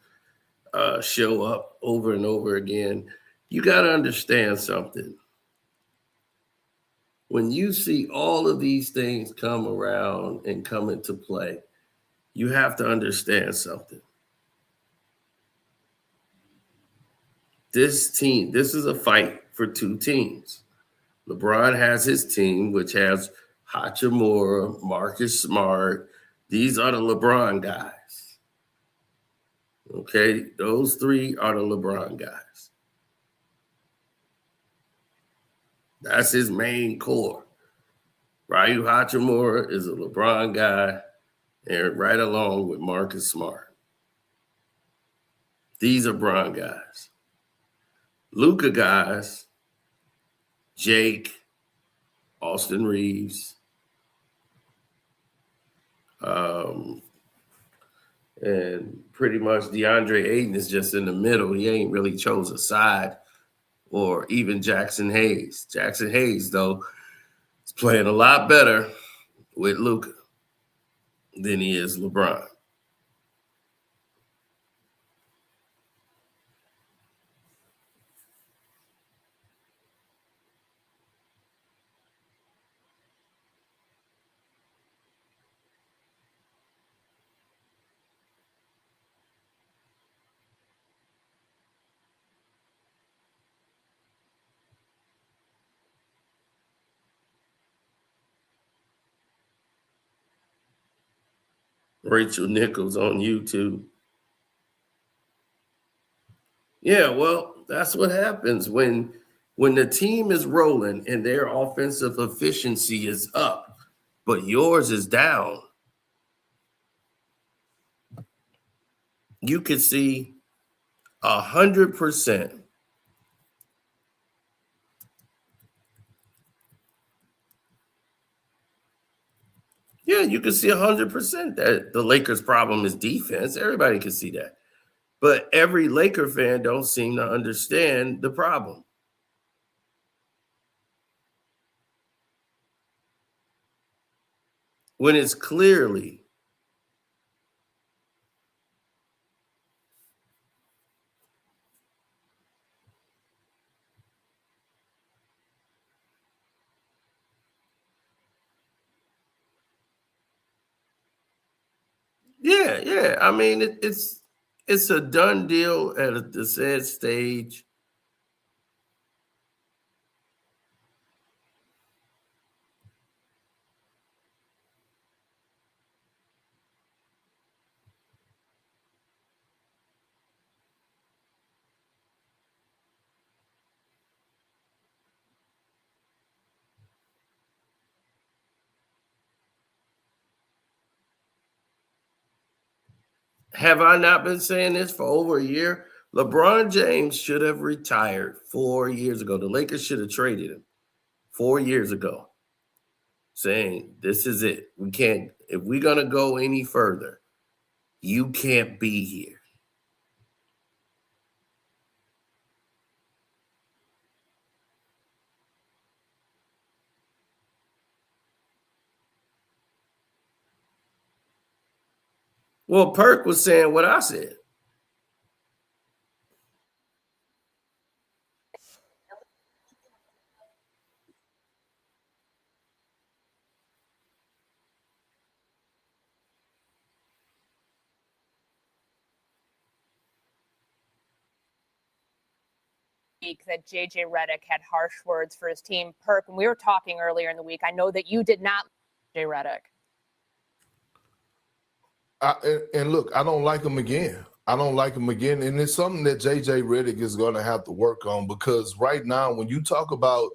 show up over and over again, you got to understand something. When you see all of these things come around and come into play, you have to understand something. This team, this is a fight for two teams. LeBron has his team, which has Hachimura, Marcus Smart. These are the LeBron guys. Okay, those three are the LeBron guys. That's his main core. Ryu Hachimura is a LeBron guy, and right along with Marcus Smart. These are Bron guys. Luka guys, Jake, Austin Reaves, and pretty much DeAndre Ayton is just in the middle. He ain't really chose a side, or even Jackson Hayes. Jackson Hayes, though, is playing a lot better with Luka than he is LeBron. Rachel Nichols on YouTube. Yeah, well, that's what happens when the team is rolling and their offensive efficiency is up, but yours is down. You can see 100%. Yeah, you can see 100% that the Lakers' problem is defense. Everybody can see that. But every Laker fan don't seem to understand the problem. When it's clearly yeah. I mean, it's a done deal at the said stage. Have I not been saying this for over a year? LeBron James should have retired 4 years ago. The Lakers should have traded him 4 years ago, saying, this is it. We can't, if we're going to go any further, you can't be here. Well, Perk was saying what I said. That JJ Redick had harsh words for his team. Perk, when we were talking earlier in the week, I know that you did not like JJ Redick. And look, I don't like him again. And it's something that JJ Redick is going to have to work on, because right now, when you talk about,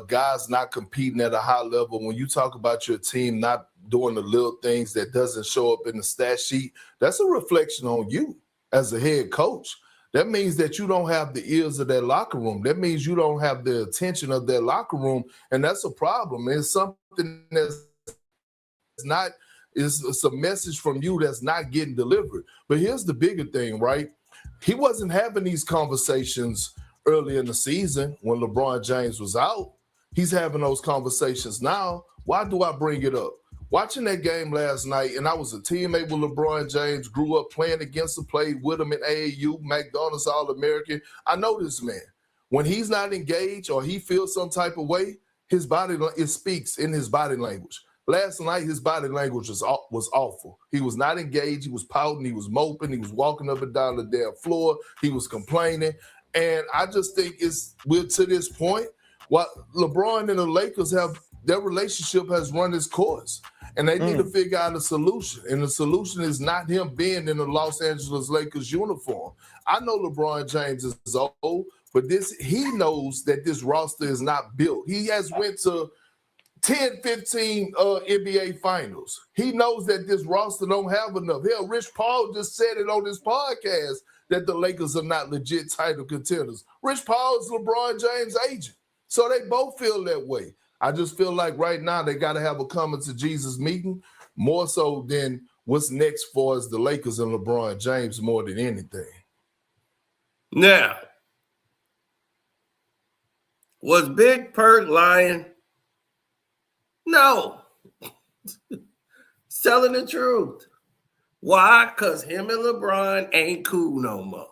guys not competing at a high level, when you talk about your team not doing the little things that doesn't show up in the stat sheet, that's a reflection on you as a head coach. That means that you don't have the ears of that locker room. That means you don't have the attention of that locker room, and that's a problem. It's something that's not – it's a message from you that's not getting delivered. But here's the bigger thing, right? He wasn't having these conversations early in the season when LeBron James was out. He's having those conversations now. Why do I bring it up? Watching that game last night, and I was a teammate with LeBron James, grew up playing against him, played with him in AAU, McDonald's All-American. I know this man. When he's not engaged or he feels some type of way, it speaks in his body language. Last night, his body language was awful. He was not engaged. He was pouting. He was moping. He was walking up and down the damn floor. He was complaining. And I just think we're to this point. What LeBron and the Lakers their relationship has run its course. And they need to figure out a solution. And the solution is not him being in the Los Angeles Lakers uniform. I know LeBron James is old, but he knows that this roster is not built. He has went to 10, 15 NBA finals. He knows that this roster don't have enough. Hell, Rich Paul just said it on his podcast that the Lakers are not legit title contenders. Rich Paul is LeBron James' agent. So they both feel that way. I just feel like right now they got to have a coming to Jesus meeting more so than what's next for us, the Lakers and LeBron James, more than anything. Now, was Big Perk lying? No. He's telling the truth. Why? Because him and LeBron ain't cool no more.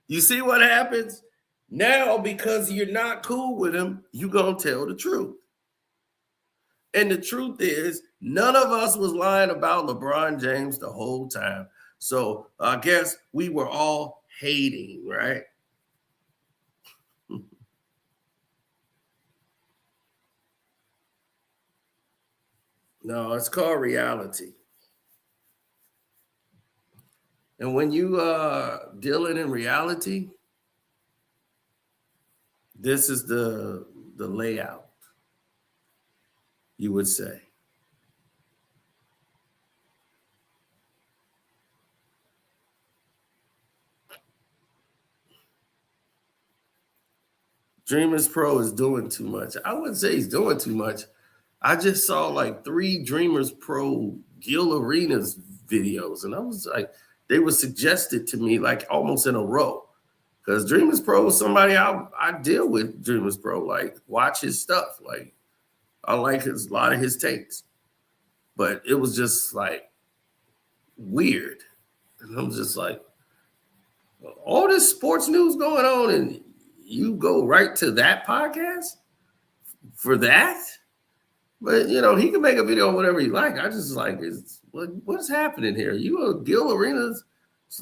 You see what happens? Now, because you're not cool with him, you're going to tell the truth. And the truth is, none of us was lying about LeBron James the whole time. So I guess we were all hating, right? No, it's called reality. And when you dealing in reality, this is the layout, you would say. Dreamers Pro is doing too much. I wouldn't say he's doing too much. I just saw like 3 Dreamers Pro Gil Arenas videos, and I was like, they were suggested to me like almost in a row. Because Dreamers Pro is somebody I deal with. Dreamers Pro, like watch his stuff. Like I like a lot of his takes, but it was just like weird, and I'm just like, all this sports news going on, and you go right to that podcast for that. But you know he can make a video on whatever he like. I just like what's happening here? You a Gil Arenas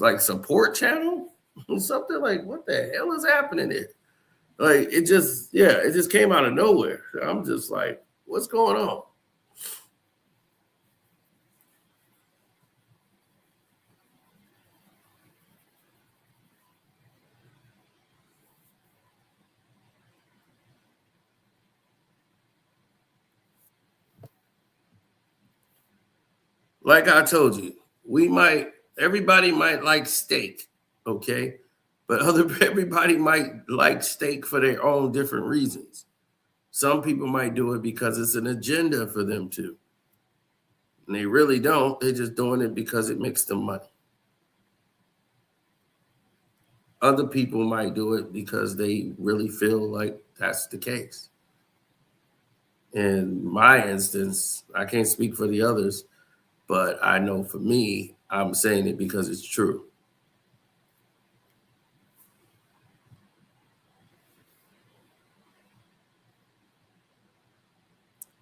like support channel? Something like, what the hell is happening here? Like, it just came out of nowhere. I'm just like, what's going on? Like I told you, everybody might like steak, okay? But everybody might like steak for their own different reasons. Some people might do it because it's an agenda for them to. And they really don't. They're just doing it because it makes them money. Other people might do it because they really feel like that's the case. In my instance, I can't speak for the others, but I know for me, I'm saying it because it's true.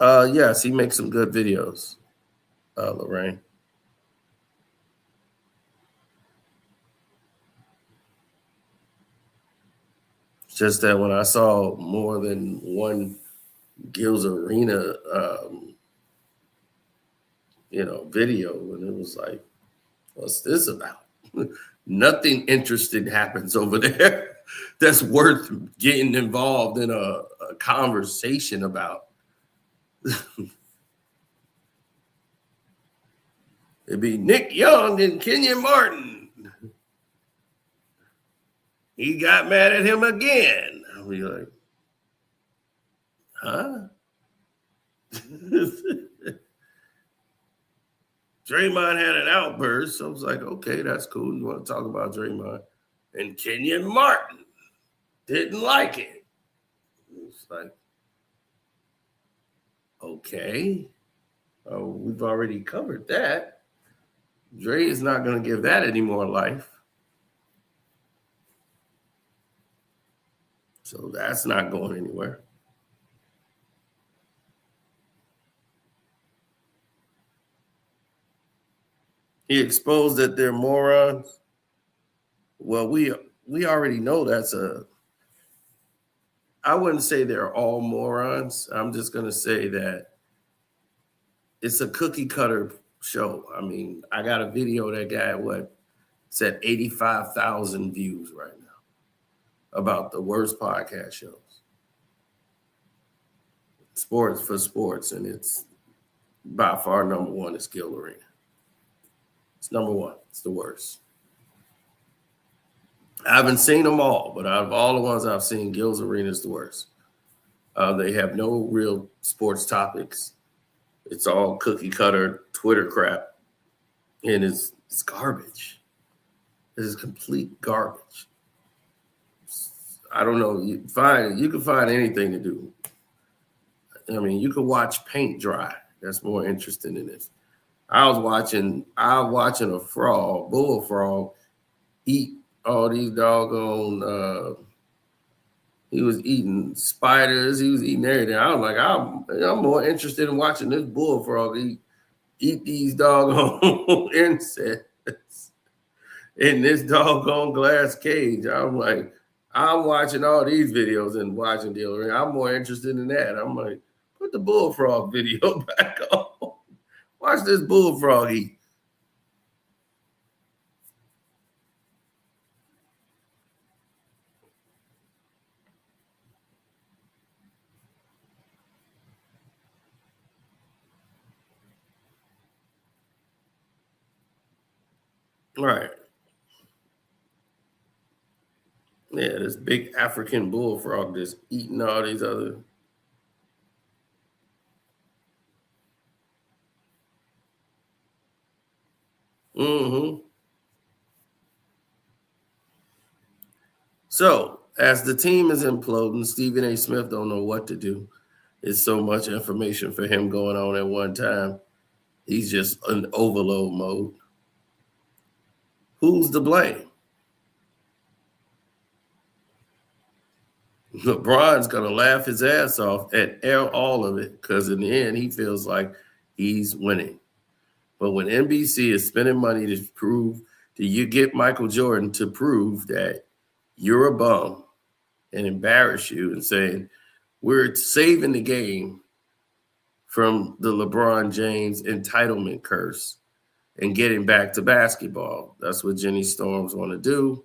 Yes, he makes some good videos, Lorraine. It's just that when I saw more than one Gil's Arena, video, and it was like, what's this about? Nothing interesting happens over there that's worth getting involved in a conversation about. It'd be Nick Young and Kenyon Martin. He got mad at him again. I'll be like, huh? Draymond had an outburst. So I was like, okay, that's cool. You want to talk about Draymond? And Kenyon Martin didn't like it. It's like, okay. Oh, we've already covered that. Dre is not going to give that any more life. So that's not going anywhere. He exposed that they're morons. Well, we already know I wouldn't say they're all morons. I'm just going to say that it's a cookie cutter show. I mean, I got a video that got it's at 85,000 views right now about the worst podcast shows. sports for sports, and it's by far number one is Gil Arena. It's number one. It's the worst. I haven't seen them all, but out of all the ones I've seen, Gil's Arena is the worst. They have no real sports topics. It's all cookie cutter Twitter crap, and it's garbage. It is complete garbage. I don't know. You can find anything to do. I mean, you could watch paint dry. That's more interesting than this. I was watching a bullfrog, eat all these doggone. He was eating spiders. He was eating everything. I was like, I'm more interested in watching this bullfrog eat these doggone insects in this doggone glass cage. I'm like, I'm watching all these videos and watching the other. I'm more interested in that. I'm like, put the bullfrog video back on. Watch this bullfrog eat. Right. Yeah, this big African bullfrog that's eating all these other. Mm-hmm. So, as the team is imploding, Stephen A. Smith don't know what to do. There's so much information for him going on at one time. He's just in overload mode. Who's to blame? LeBron's going to laugh his ass off at all of it because in the end, he feels like he's winning. But when NBC is spending money to prove, you get Michael Jordan to prove that you're a bum and embarrass you and saying, we're saving the game from the LeBron James entitlement curse and getting back to basketball. That's what Jenny Storms want to do.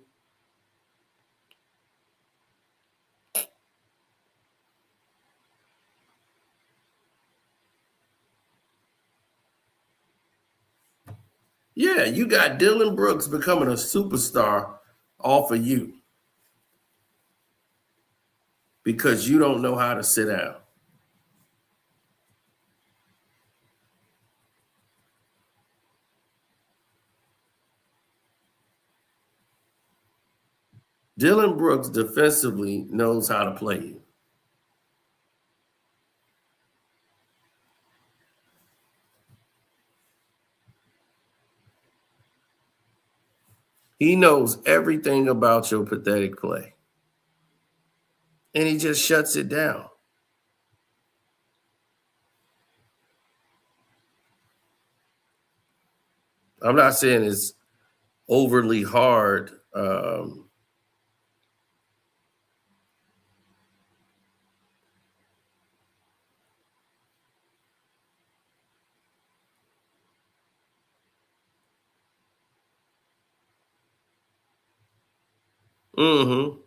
Yeah, you got Dylan Brooks becoming a superstar off of you because you don't know how to sit down. Dylan Brooks defensively knows how to play you. He knows everything about your pathetic play. And he just shuts it down. I'm not saying it's overly hard. Mm-hmm.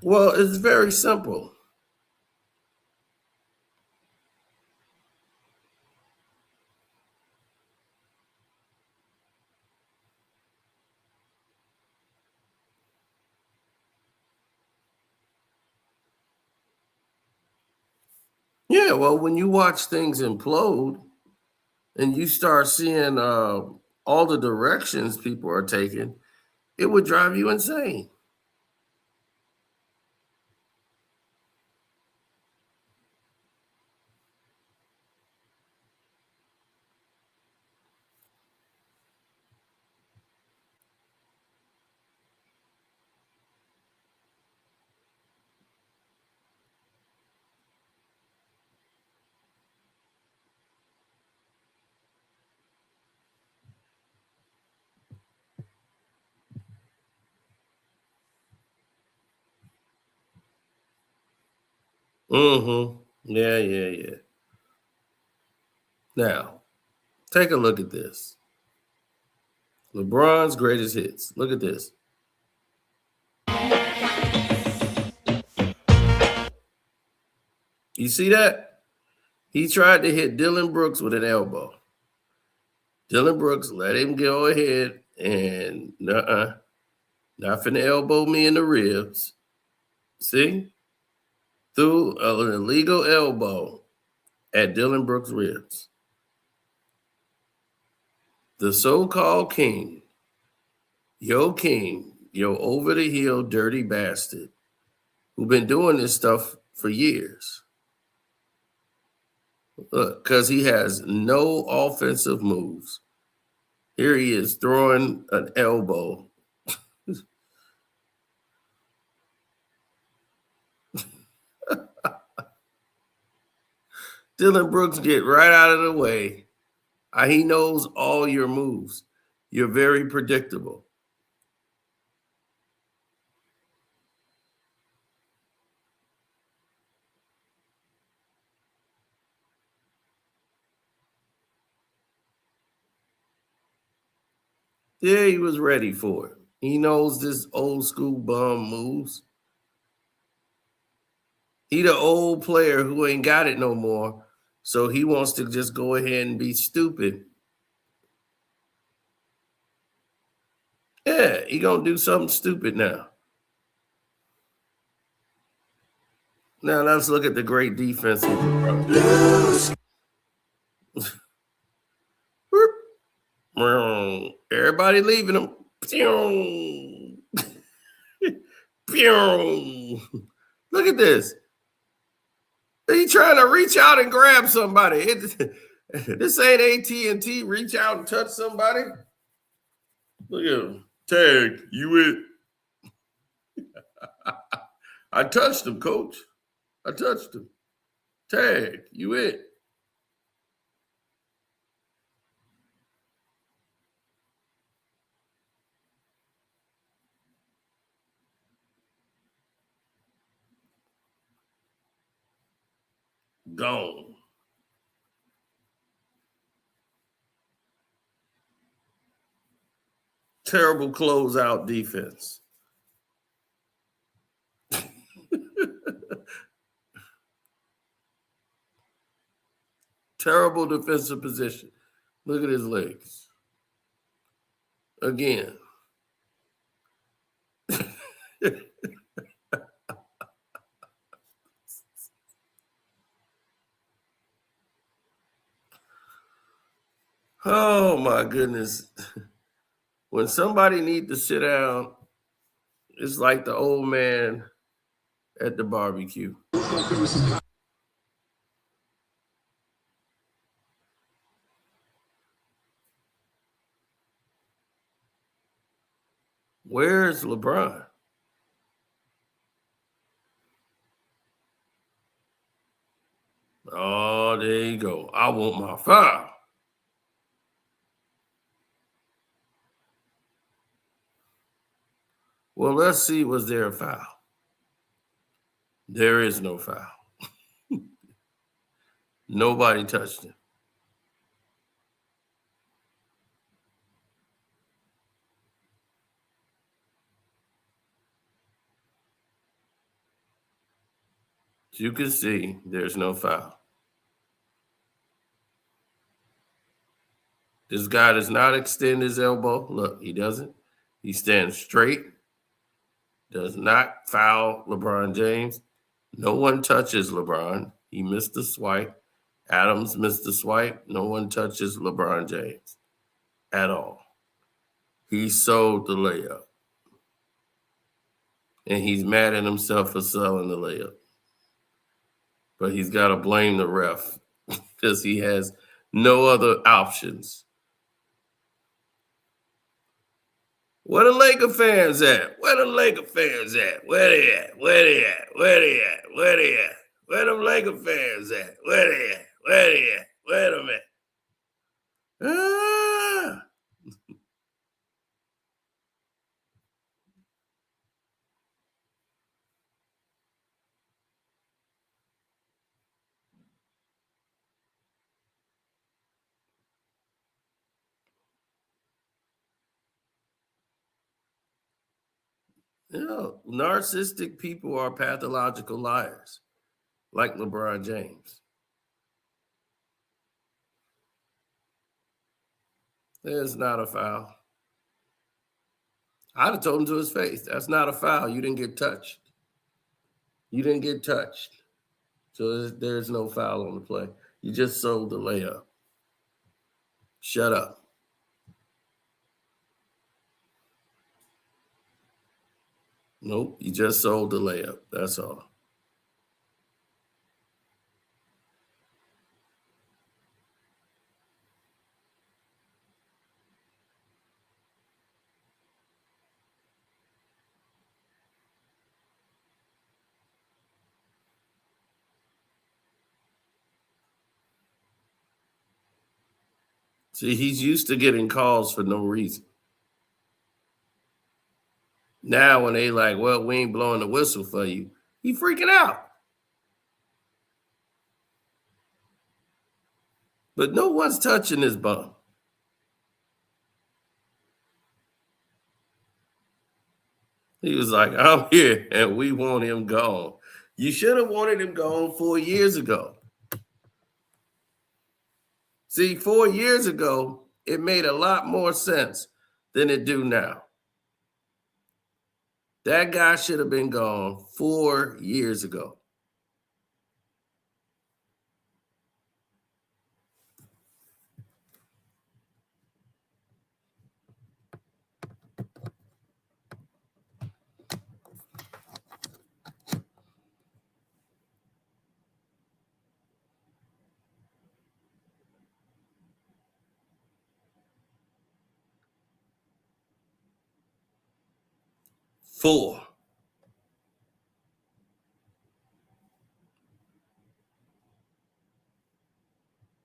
Well, it's very simple. Yeah, well, when you watch things implode and you start seeing all the directions people are taking, it would drive you insane. Mm-hmm. Yeah. Now, take a look at this. LeBron's greatest hits. Look at this. You see that? He tried to hit Dylan Brooks with an elbow. Dylan Brooks let him go ahead and not finna elbow me in the ribs. See? Threw an illegal elbow at Dylan Brooks' ribs. The so-called king, your over-the-hill dirty bastard, who been doing this stuff for years. Look, because he has no offensive moves. Here he is throwing an elbow. Dylan Brooks, get right out of the way. He knows all your moves. You're very predictable. Yeah, he was ready for it. He knows this old school bum moves. He the old player who ain't got it no more, so he wants to just go ahead and be stupid. Yeah, he gonna do something stupid now. Now let's look at the great defense. Everybody leaving him. Look at this. He trying to reach out and grab somebody. This ain't AT&T. Reach out and touch somebody. Look at him. Tag, you it. I touched him, coach. I touched him. Tag, you it. Gone. Terrible closeout defense. Terrible defensive position. Look at his legs. Again. Oh my goodness. When somebody needs to sit down, it's like the old man at the barbecue. Where's LeBron? Oh, there you go. I want my foul. Well, let's see, was there a foul? There is no foul. Nobody touched him. As you can see, there's no foul. This guy does not extend his elbow. Look, he doesn't. He stands straight. Does not foul LeBron James. No one touches LeBron. He missed the swipe. Adams missed the swipe. No one touches LeBron James at all. He sold the layup. And he's mad at himself for selling the layup. But he's got to blame the ref because he has no other options. Where the Laker fans at? Where the Laker fans at? Where they at? Where they at? Where they at? Where they at? Where them Laker fans at? Where they at? Where they at? Where them at? Ah. You know, narcissistic people are pathological liars, like LeBron James. It's not a foul. I'd have told him to his face, that's not a foul. You didn't get touched. You didn't get touched. So there's no foul on the play. You just sold the layup. Shut up. Nope, you just sold the layup. That's all. See, he's used to getting calls for no reason. Now when they like, well, we ain't blowing the whistle for you, he freaking out. But no one's touching his bum. He was like, I'm here and we want him gone. You should have wanted him gone 4 years ago. See, 4 years ago, it made a lot more sense than it do now. That guy should have been gone 4 years ago. Four.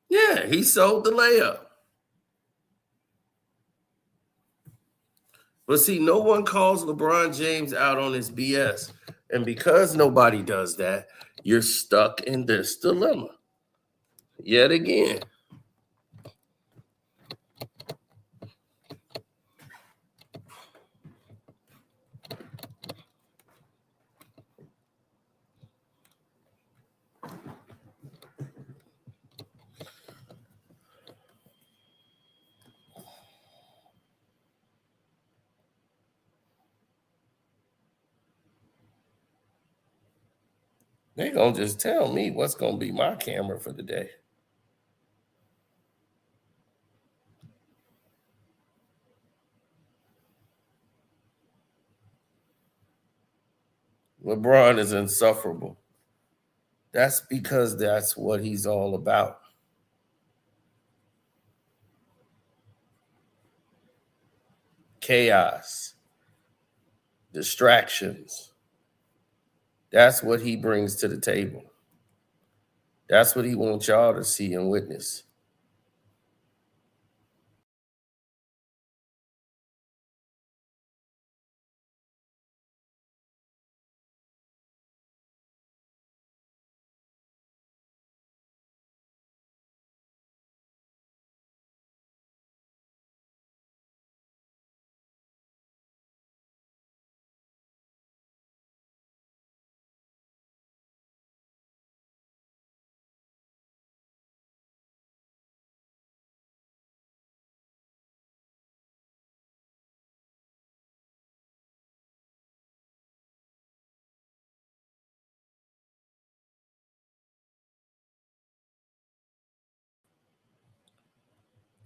Yeah, he sold the layup. But see, no one calls LeBron James out on his BS. And because nobody does that, you're stuck in this dilemma. Yet again. They're going to just tell me what's going to be my camera for the day. LeBron is insufferable. That's because that's what he's all about. Chaos, distractions. That's what he brings to the table. That's what he wants y'all to see and witness.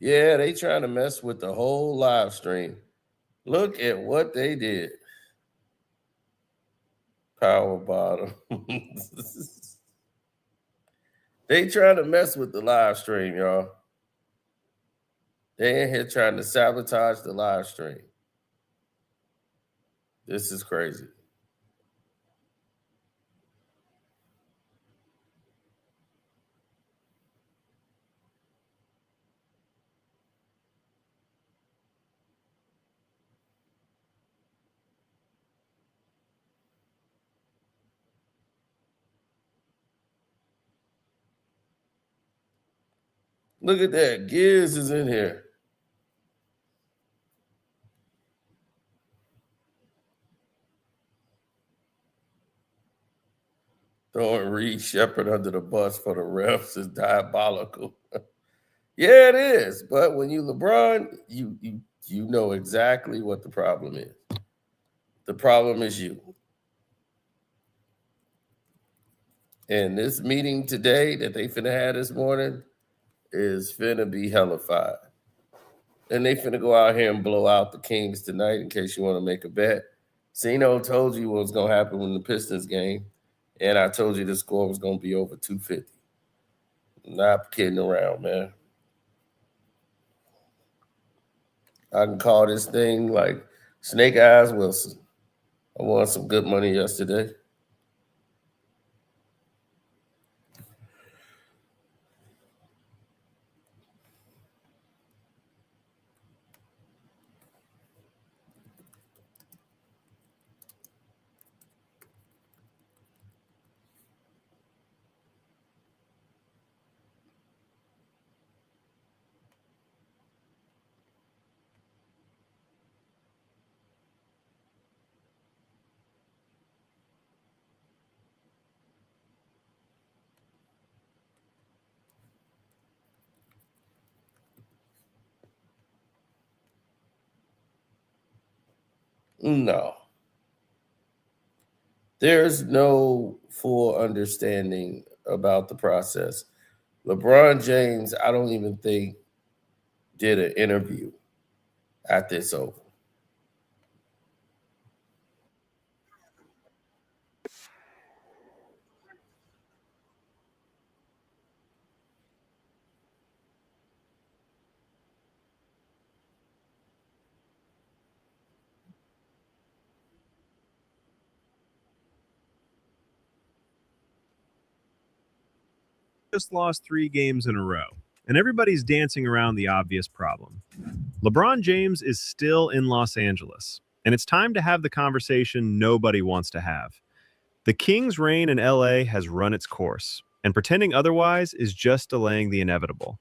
Yeah, they trying to mess with the whole live stream. Look at what they did. Power bottom. They trying to mess with the live stream, y'all. They in here trying to sabotage the live stream. This is crazy. Look at that. Giz is in here. Throwing Reed Shepherd under the bus for the refs is diabolical. Yeah, it is. But when you LeBron, you know exactly what the problem is. The problem is you. And this meeting today that they finna have this morning is finna be hellified. And they finna go out here and blow out the Kings tonight in case you want to make a bet. Sino told you what was going to happen in the Pistons game. And I told you the score was going to be over 250. Not kidding around, man. I can call this thing like Snake Eyes Wilson. I won some good money yesterday. No. There's no full understanding about the process. LeBron James, I don't even think, did an interview after it's over. Just lost 3 games in a row, and everybody's dancing around the obvious problem. LeBron James is still in Los Angeles, and it's time to have the conversation nobody wants to have. The Kings' reign in LA has run its course, and pretending otherwise is just delaying the inevitable.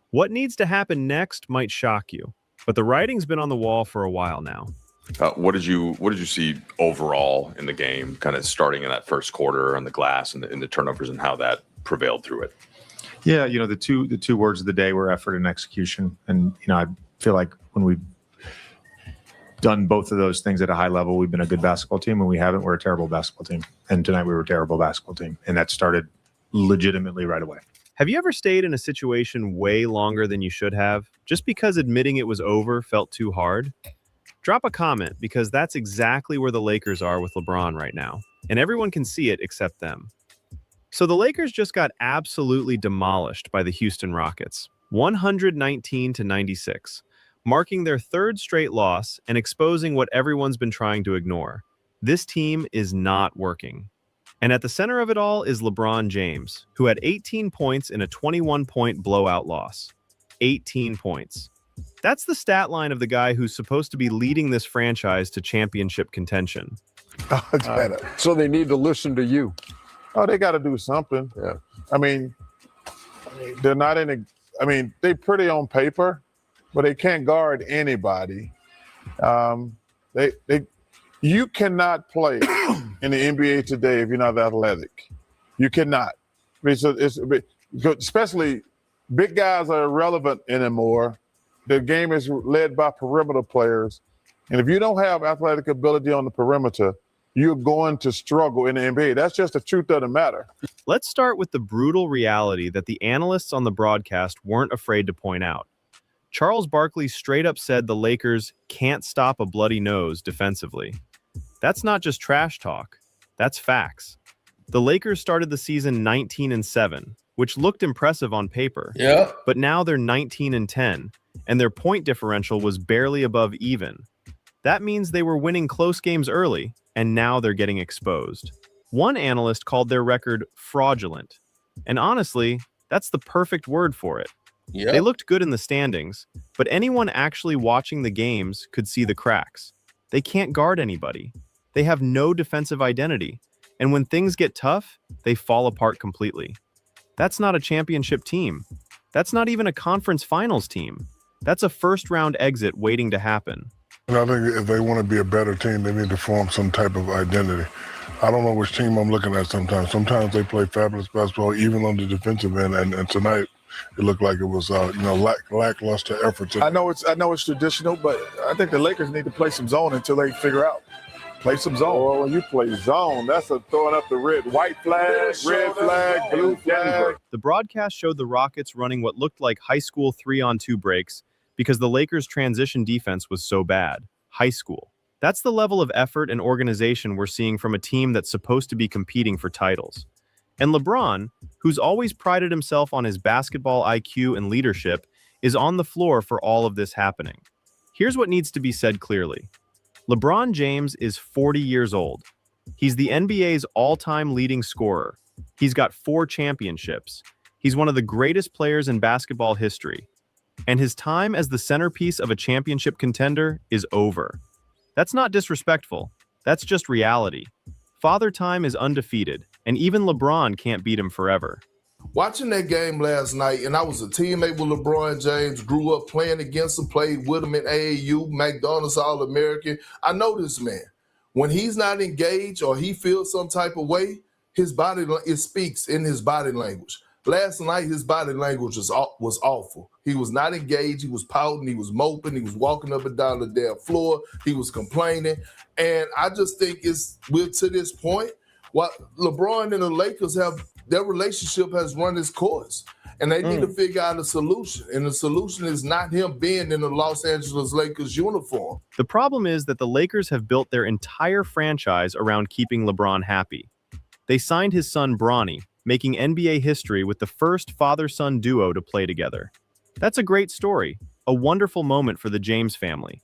What needs to happen next might shock you, but the writing's been on the wall for a while now. What did you see overall in the game, kind of starting in that first quarter on the glass and the turnovers and how that prevailed through it? Yeah, you know, the two words of the day were effort and execution. And, you know, I feel like when we've done both of those things at a high level, we've been a good basketball team. When we haven't, we're a terrible basketball team. And tonight we were a terrible basketball team. And that started legitimately right away. Have you ever stayed in a situation way longer than you should have, just because admitting it was over felt too hard? Drop a comment, because that's exactly where the Lakers are with LeBron right now. And everyone can see it except them. So the Lakers just got absolutely demolished by the Houston Rockets, 119-96, marking their 3rd straight loss and exposing what everyone's been trying to ignore. This team is not working. And at the center of it all is LeBron James, who had 18 points in a 21-point blowout loss. 18 points. That's the stat line of the guy who's supposed to be leading this franchise to championship contention. So they need to listen to you. Oh, they got to do something. Yeah. I mean, they're not in a. I mean, they pretty on paper, but they can't guard anybody. You cannot play in the NBA today if you're not athletic. You cannot. Especially big guys are irrelevant anymore. The game is led by perimeter players, and if you don't have athletic ability on the perimeter, you're going to struggle in the NBA. That's just the truth of the matter. Let's start with the brutal reality that the analysts on the broadcast weren't afraid to point out. Charles Barkley straight up said the Lakers can't stop a bloody nose defensively. That's not just trash talk. That's facts. The Lakers started the season 19-7, which looked impressive on paper. Yeah. But now they're 19-10, and their point differential was barely above even. That means they were winning close games early, and now they're getting exposed. One analyst called their record fraudulent. And honestly, that's the perfect word for it. Yep. They looked good in the standings, but anyone actually watching the games could see the cracks. They can't guard anybody. They have no defensive identity. And when things get tough, they fall apart completely. That's not a championship team. That's not even a conference finals team. That's a first-round exit waiting to happen. And I think if they want to be a better team, they need to form some type of identity. I don't know which team I'm looking at sometimes. Sometimes they play fabulous basketball, even on the defensive end, and tonight it looked like it was, lackluster efforts. I know it's traditional, but I think the Lakers need to play some zone until they figure out. Play some zone. Well, when you play zone, that's a throwing up the white flag, red flag, blue flag. The broadcast showed the Rockets running what looked like high school 3-on-2 breaks because the Lakers' transition defense was so bad. High school. That's the level of effort and organization we're seeing from a team that's supposed to be competing for titles. And LeBron, who's always prided himself on his basketball IQ and leadership, is on the floor for all of this happening. Here's what needs to be said clearly. LeBron James is 40 years old. He's the NBA's all-time leading scorer. He's got 4 championships. He's one of the greatest players in basketball history. And his time as the centerpiece of a championship contender is over. That's not disrespectful. That's just reality. Father Time is undefeated, and even LeBron can't beat him forever. Watching that game last night, and I was a teammate with LeBron James, grew up playing against him, played with him in AAU, McDonald's All-American. I know this man. When he's not engaged or he feels some type of way, it speaks in his body language. Last night, his body language was awful. He was not engaged. He was pouting. He was moping. He was walking up and down the damn floor. He was complaining. And I just think we're to this point. What LeBron and the Lakers their relationship has run its course. And they need to figure out a solution. And the solution is not him being in the Los Angeles Lakers uniform. The problem is that the Lakers have built their entire franchise around keeping LeBron happy. They signed his son Bronny, making NBA history with the first father-son duo to play together. That's a great story, a wonderful moment for the James family.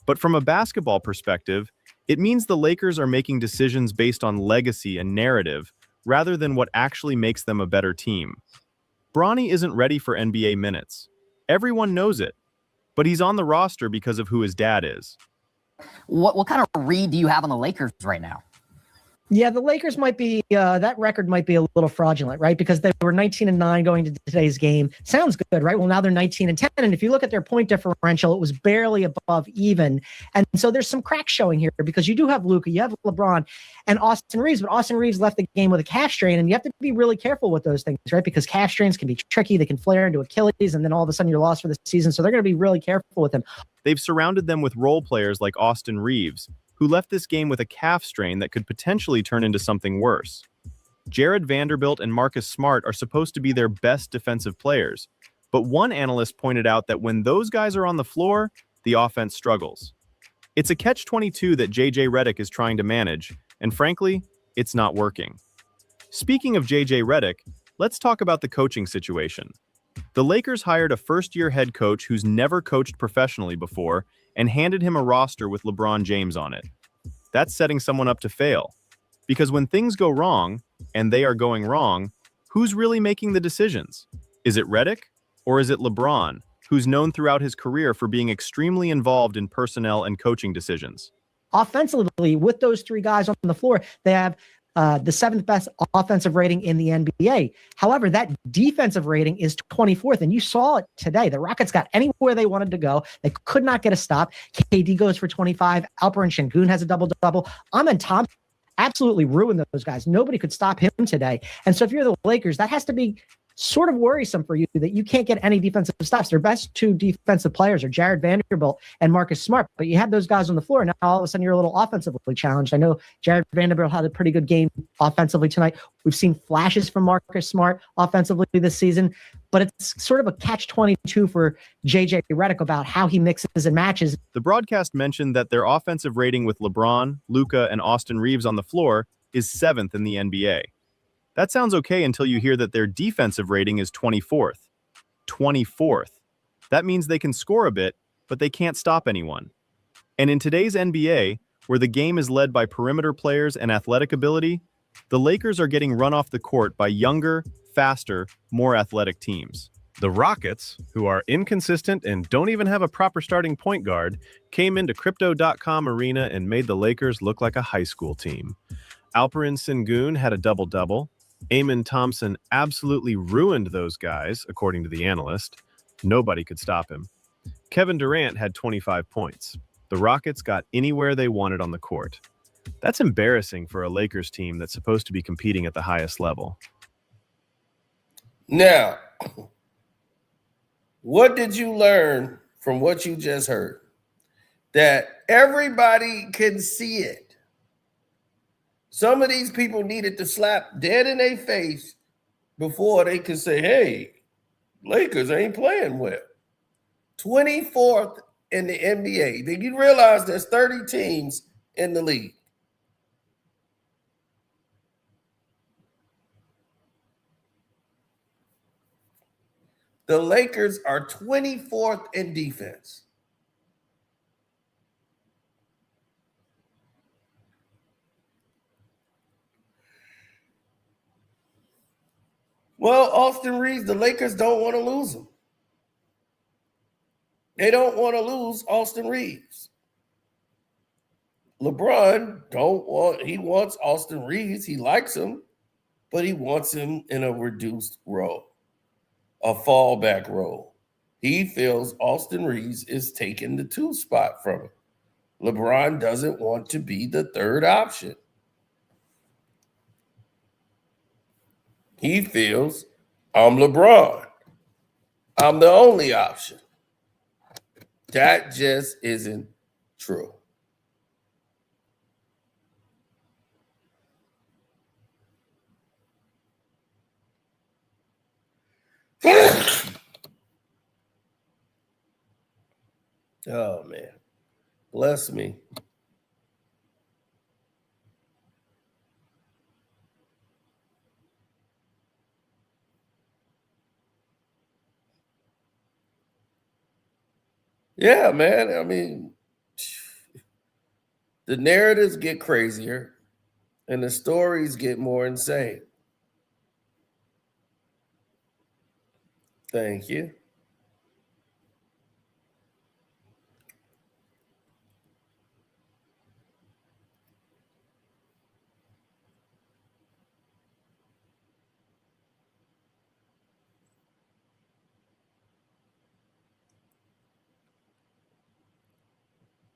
But from a basketball perspective, it means the Lakers are making decisions based on legacy and narrative, rather than what actually makes them a better team. Bronny isn't ready for NBA minutes. Everyone knows it, but he's on the roster because of who his dad is. What kind of read do you have on the Lakers right now? Yeah, the Lakers might be, that record might be a little fraudulent, right? Because they were 19-9 going to today's game. Sounds good, right? Well, now they're 19-10. And if you look at their point differential, it was barely above even. And so there's some cracks showing here because you do have Luka, you have LeBron and Austin Reaves, but Austin Reaves left the game with a calf strain. And you have to be really careful with those things, right? Because calf strains can be tricky. They can flare into Achilles and then all of a sudden you're lost for the season. So they're going to be really careful with him. They've surrounded them with role players like Austin Reaves, who left this game with a calf strain that could potentially turn into something worse. Jared Vanderbilt and Marcus Smart are supposed to be their best defensive players, but one analyst pointed out that when those guys are on the floor, the offense struggles. It's a catch-22 that JJ Redick is trying to manage, and frankly, it's not working. Speaking of JJ Redick, let's talk about the coaching situation. The Lakers hired a first-year head coach who's never coached professionally before and handed him a roster with LeBron James on it. That's setting someone up to fail. Because when things go wrong, and they are going wrong, who's really making the decisions? Is it Redick, or is it LeBron, who's known throughout his career for being extremely involved in personnel and coaching decisions? Offensively, with those 3 guys on the floor, they have the 7th best offensive rating in the NBA. However, that defensive rating is 24th, and you saw it today. The Rockets got anywhere they wanted to go. They could not get a stop. KD goes for 25. Alperen Sengun has a double-double. Amen Thompson absolutely ruined those guys. Nobody could stop him today. And so if you're the Lakers, that has to be sort of worrisome for you that you can't get any defensive stops. Their best 2 defensive players are Jared Vanderbilt and Marcus Smart, but you have those guys on the floor. Now all of a sudden you're a little offensively challenged. I know Jared Vanderbilt had a pretty good game offensively tonight. We've seen flashes from Marcus Smart offensively this season, but it's sort of a catch-22 for JJ Redick about how he mixes and matches. The broadcast mentioned that their offensive rating with LeBron, Luka, and Austin Reaves on the floor is 7th in the NBA. That sounds okay until you hear that their defensive rating is 24th. 24th. That means they can score a bit, but they can't stop anyone. And in today's NBA, where the game is led by perimeter players and athletic ability, the Lakers are getting run off the court by younger, faster, more athletic teams. The Rockets, who are inconsistent and don't even have a proper starting point guard, came into Crypto.com Arena and made the Lakers look like a high school team. Alperen Sengun had a double-double. Amen Thompson absolutely ruined those guys, according to the analyst. Nobody could stop him. Kevin Durant had 25 points. the Rockets got anywhere they wanted on the court. That's embarrassing for a Lakers team that's supposed to be competing at the highest level. Now, what did you learn from what you just heard? That everybody can see it. Some of these people needed to slap dead in their face before they could say, hey, Lakers ain't playing well. 24th in the NBA. Did you realize there's 30 teams in the league? The Lakers are 24th in defense. Well, Austin Reaves, the Lakers don't want to lose him. They don't want to lose Austin Reaves. LeBron he wants Austin Reaves. He likes him, but he wants him in a reduced role, a fallback role. He feels Austin Reaves is taking the 2 spot from him. LeBron doesn't want to be the 3rd option. He feels, I'm LeBron. I'm the only option. That just isn't true. Oh, man. Bless me. Yeah, man. I mean, the narratives get crazier and the stories get more insane. Thank you.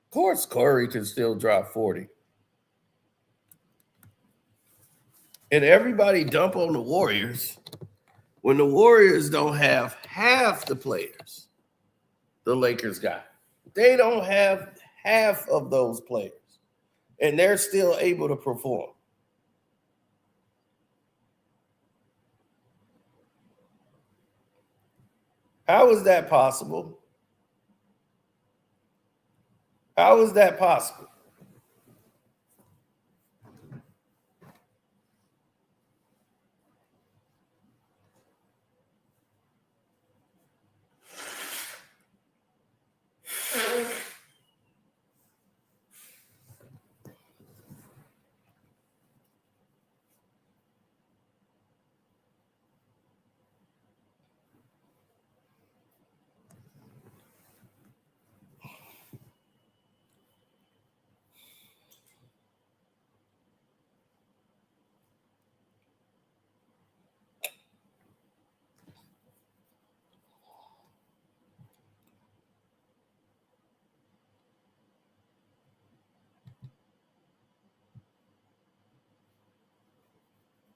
Of course, Curry can still drop 40. And everybody dump on the Warriors when the Warriors don't have half the players the Lakers got. They don't have half of those players, and they're still able to perform. How is that possible? How is that possible?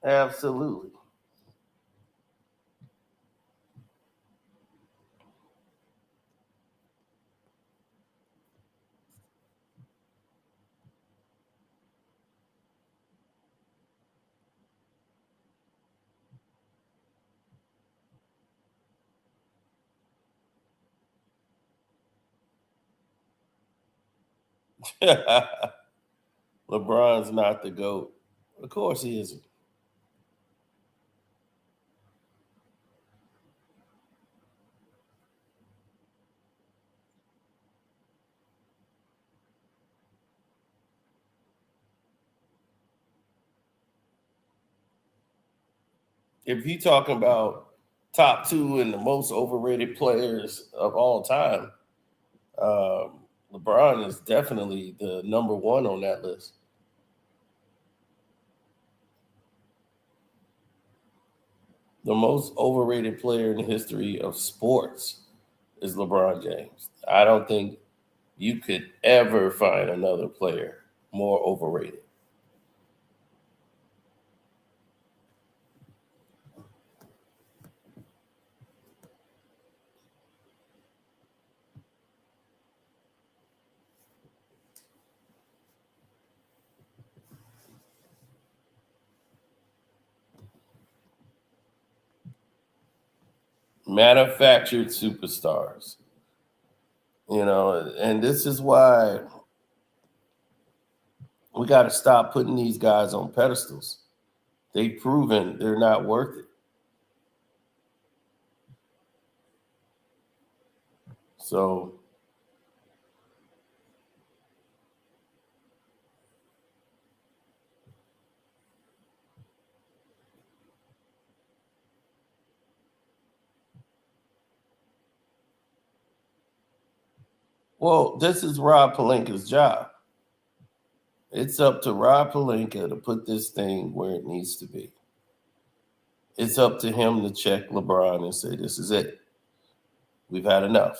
Absolutely. LeBron's not the GOAT. Of course he isn't. If you're talking about top 2 and the most overrated players of all time, LeBron is definitely the number 1 on that list. The most overrated player in the history of sports is LeBron James. I don't think you could ever find another player more overrated. Manufactured superstars. And this is why we got to stop putting these guys on pedestals. They've proven they're not worth it. So well, this is Rob Pelinka's job. It's up to Rob Pelinka to put this thing where it needs to be. It's up to him to check LeBron and say, this is it. We've had enough.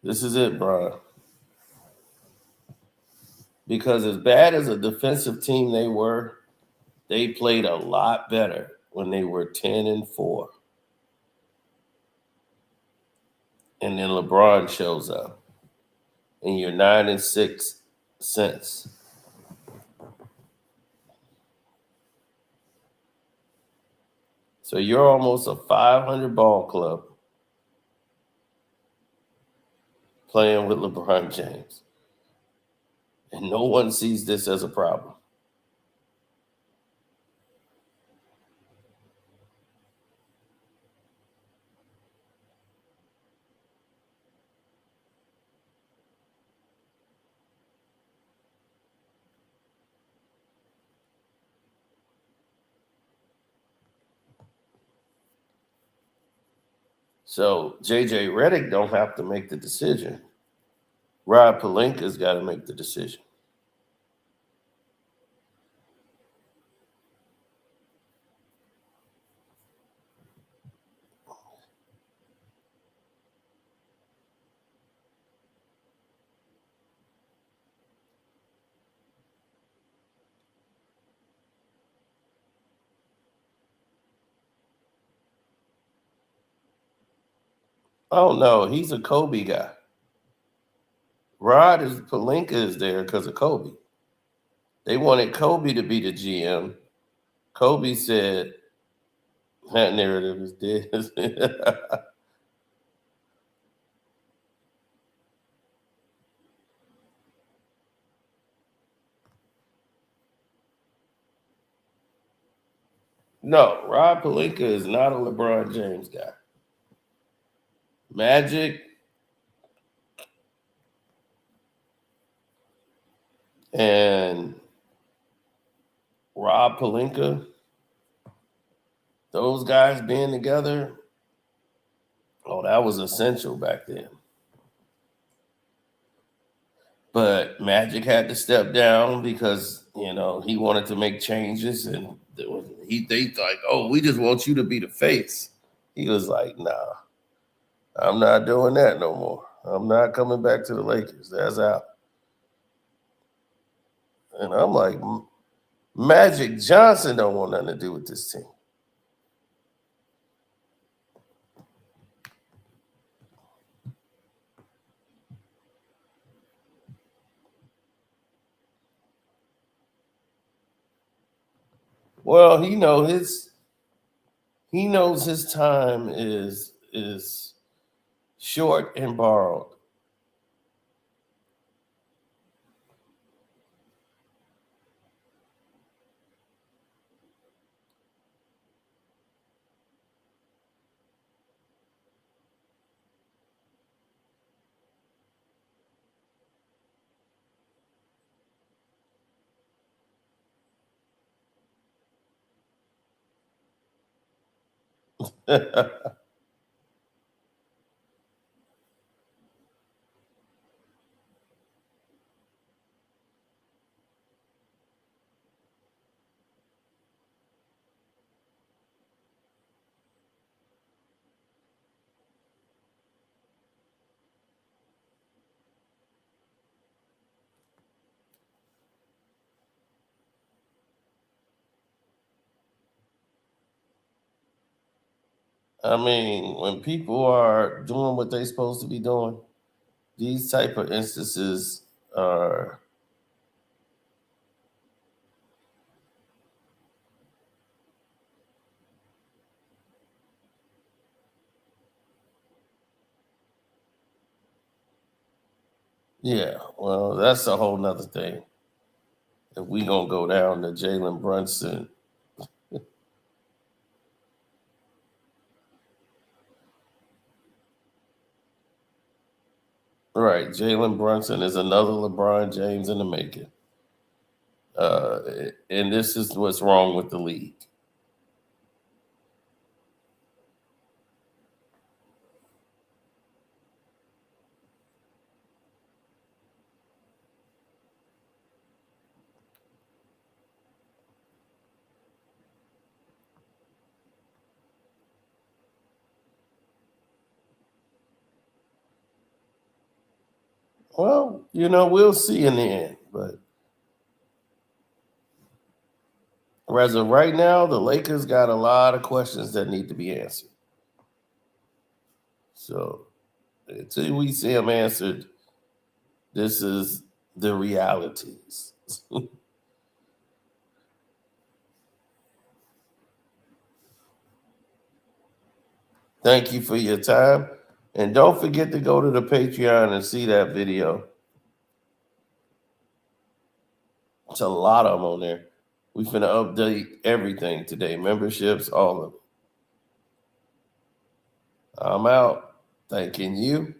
This is it, Bron. Because as bad as a defensive team they were, they played a lot better when they were 10-4. And then LeBron shows up. And you're 9-6 since. So you're almost a 500 ball club playing with LeBron James. And no one sees this as a problem. So JJ Redick don't have to make the decision. Rob Pelinka's got to make the decision. Oh no, he's a Kobe guy. Pelinka is there because of Kobe. They wanted Kobe to be the GM. Kobe said that narrative is dead. No, Rob Pelinka is not a LeBron James guy. Magic and Rob Pelinka, those guys being together, oh, that was essential back then. But Magic had to step down because, he wanted to make changes, and they like, oh, we just want you to be the face. He was like, nah, I'm not doing that no more. I'm not coming back to the Lakers. That's out. And I'm like, Magic Johnson don't want nothing to do with this team. Well, he knows his time is short and borrowed. I mean, when people are doing what they're supposed to be doing, these type of instances are yeah, well, that's a whole nother thing. If we gonna go down to Jalen Brunson, right? Jalen Brunson is another LeBron James in the making, and this is what's wrong with the league. Well, we'll see in the end, but as of right now, the Lakers got a lot of questions that need to be answered. So until we see them answered, this is the realities. Thank you for your time. And don't forget to go to the Patreon and see that video. It's a lot of them on there. We finna update everything today. Memberships, all of it. I'm out. Thanking you.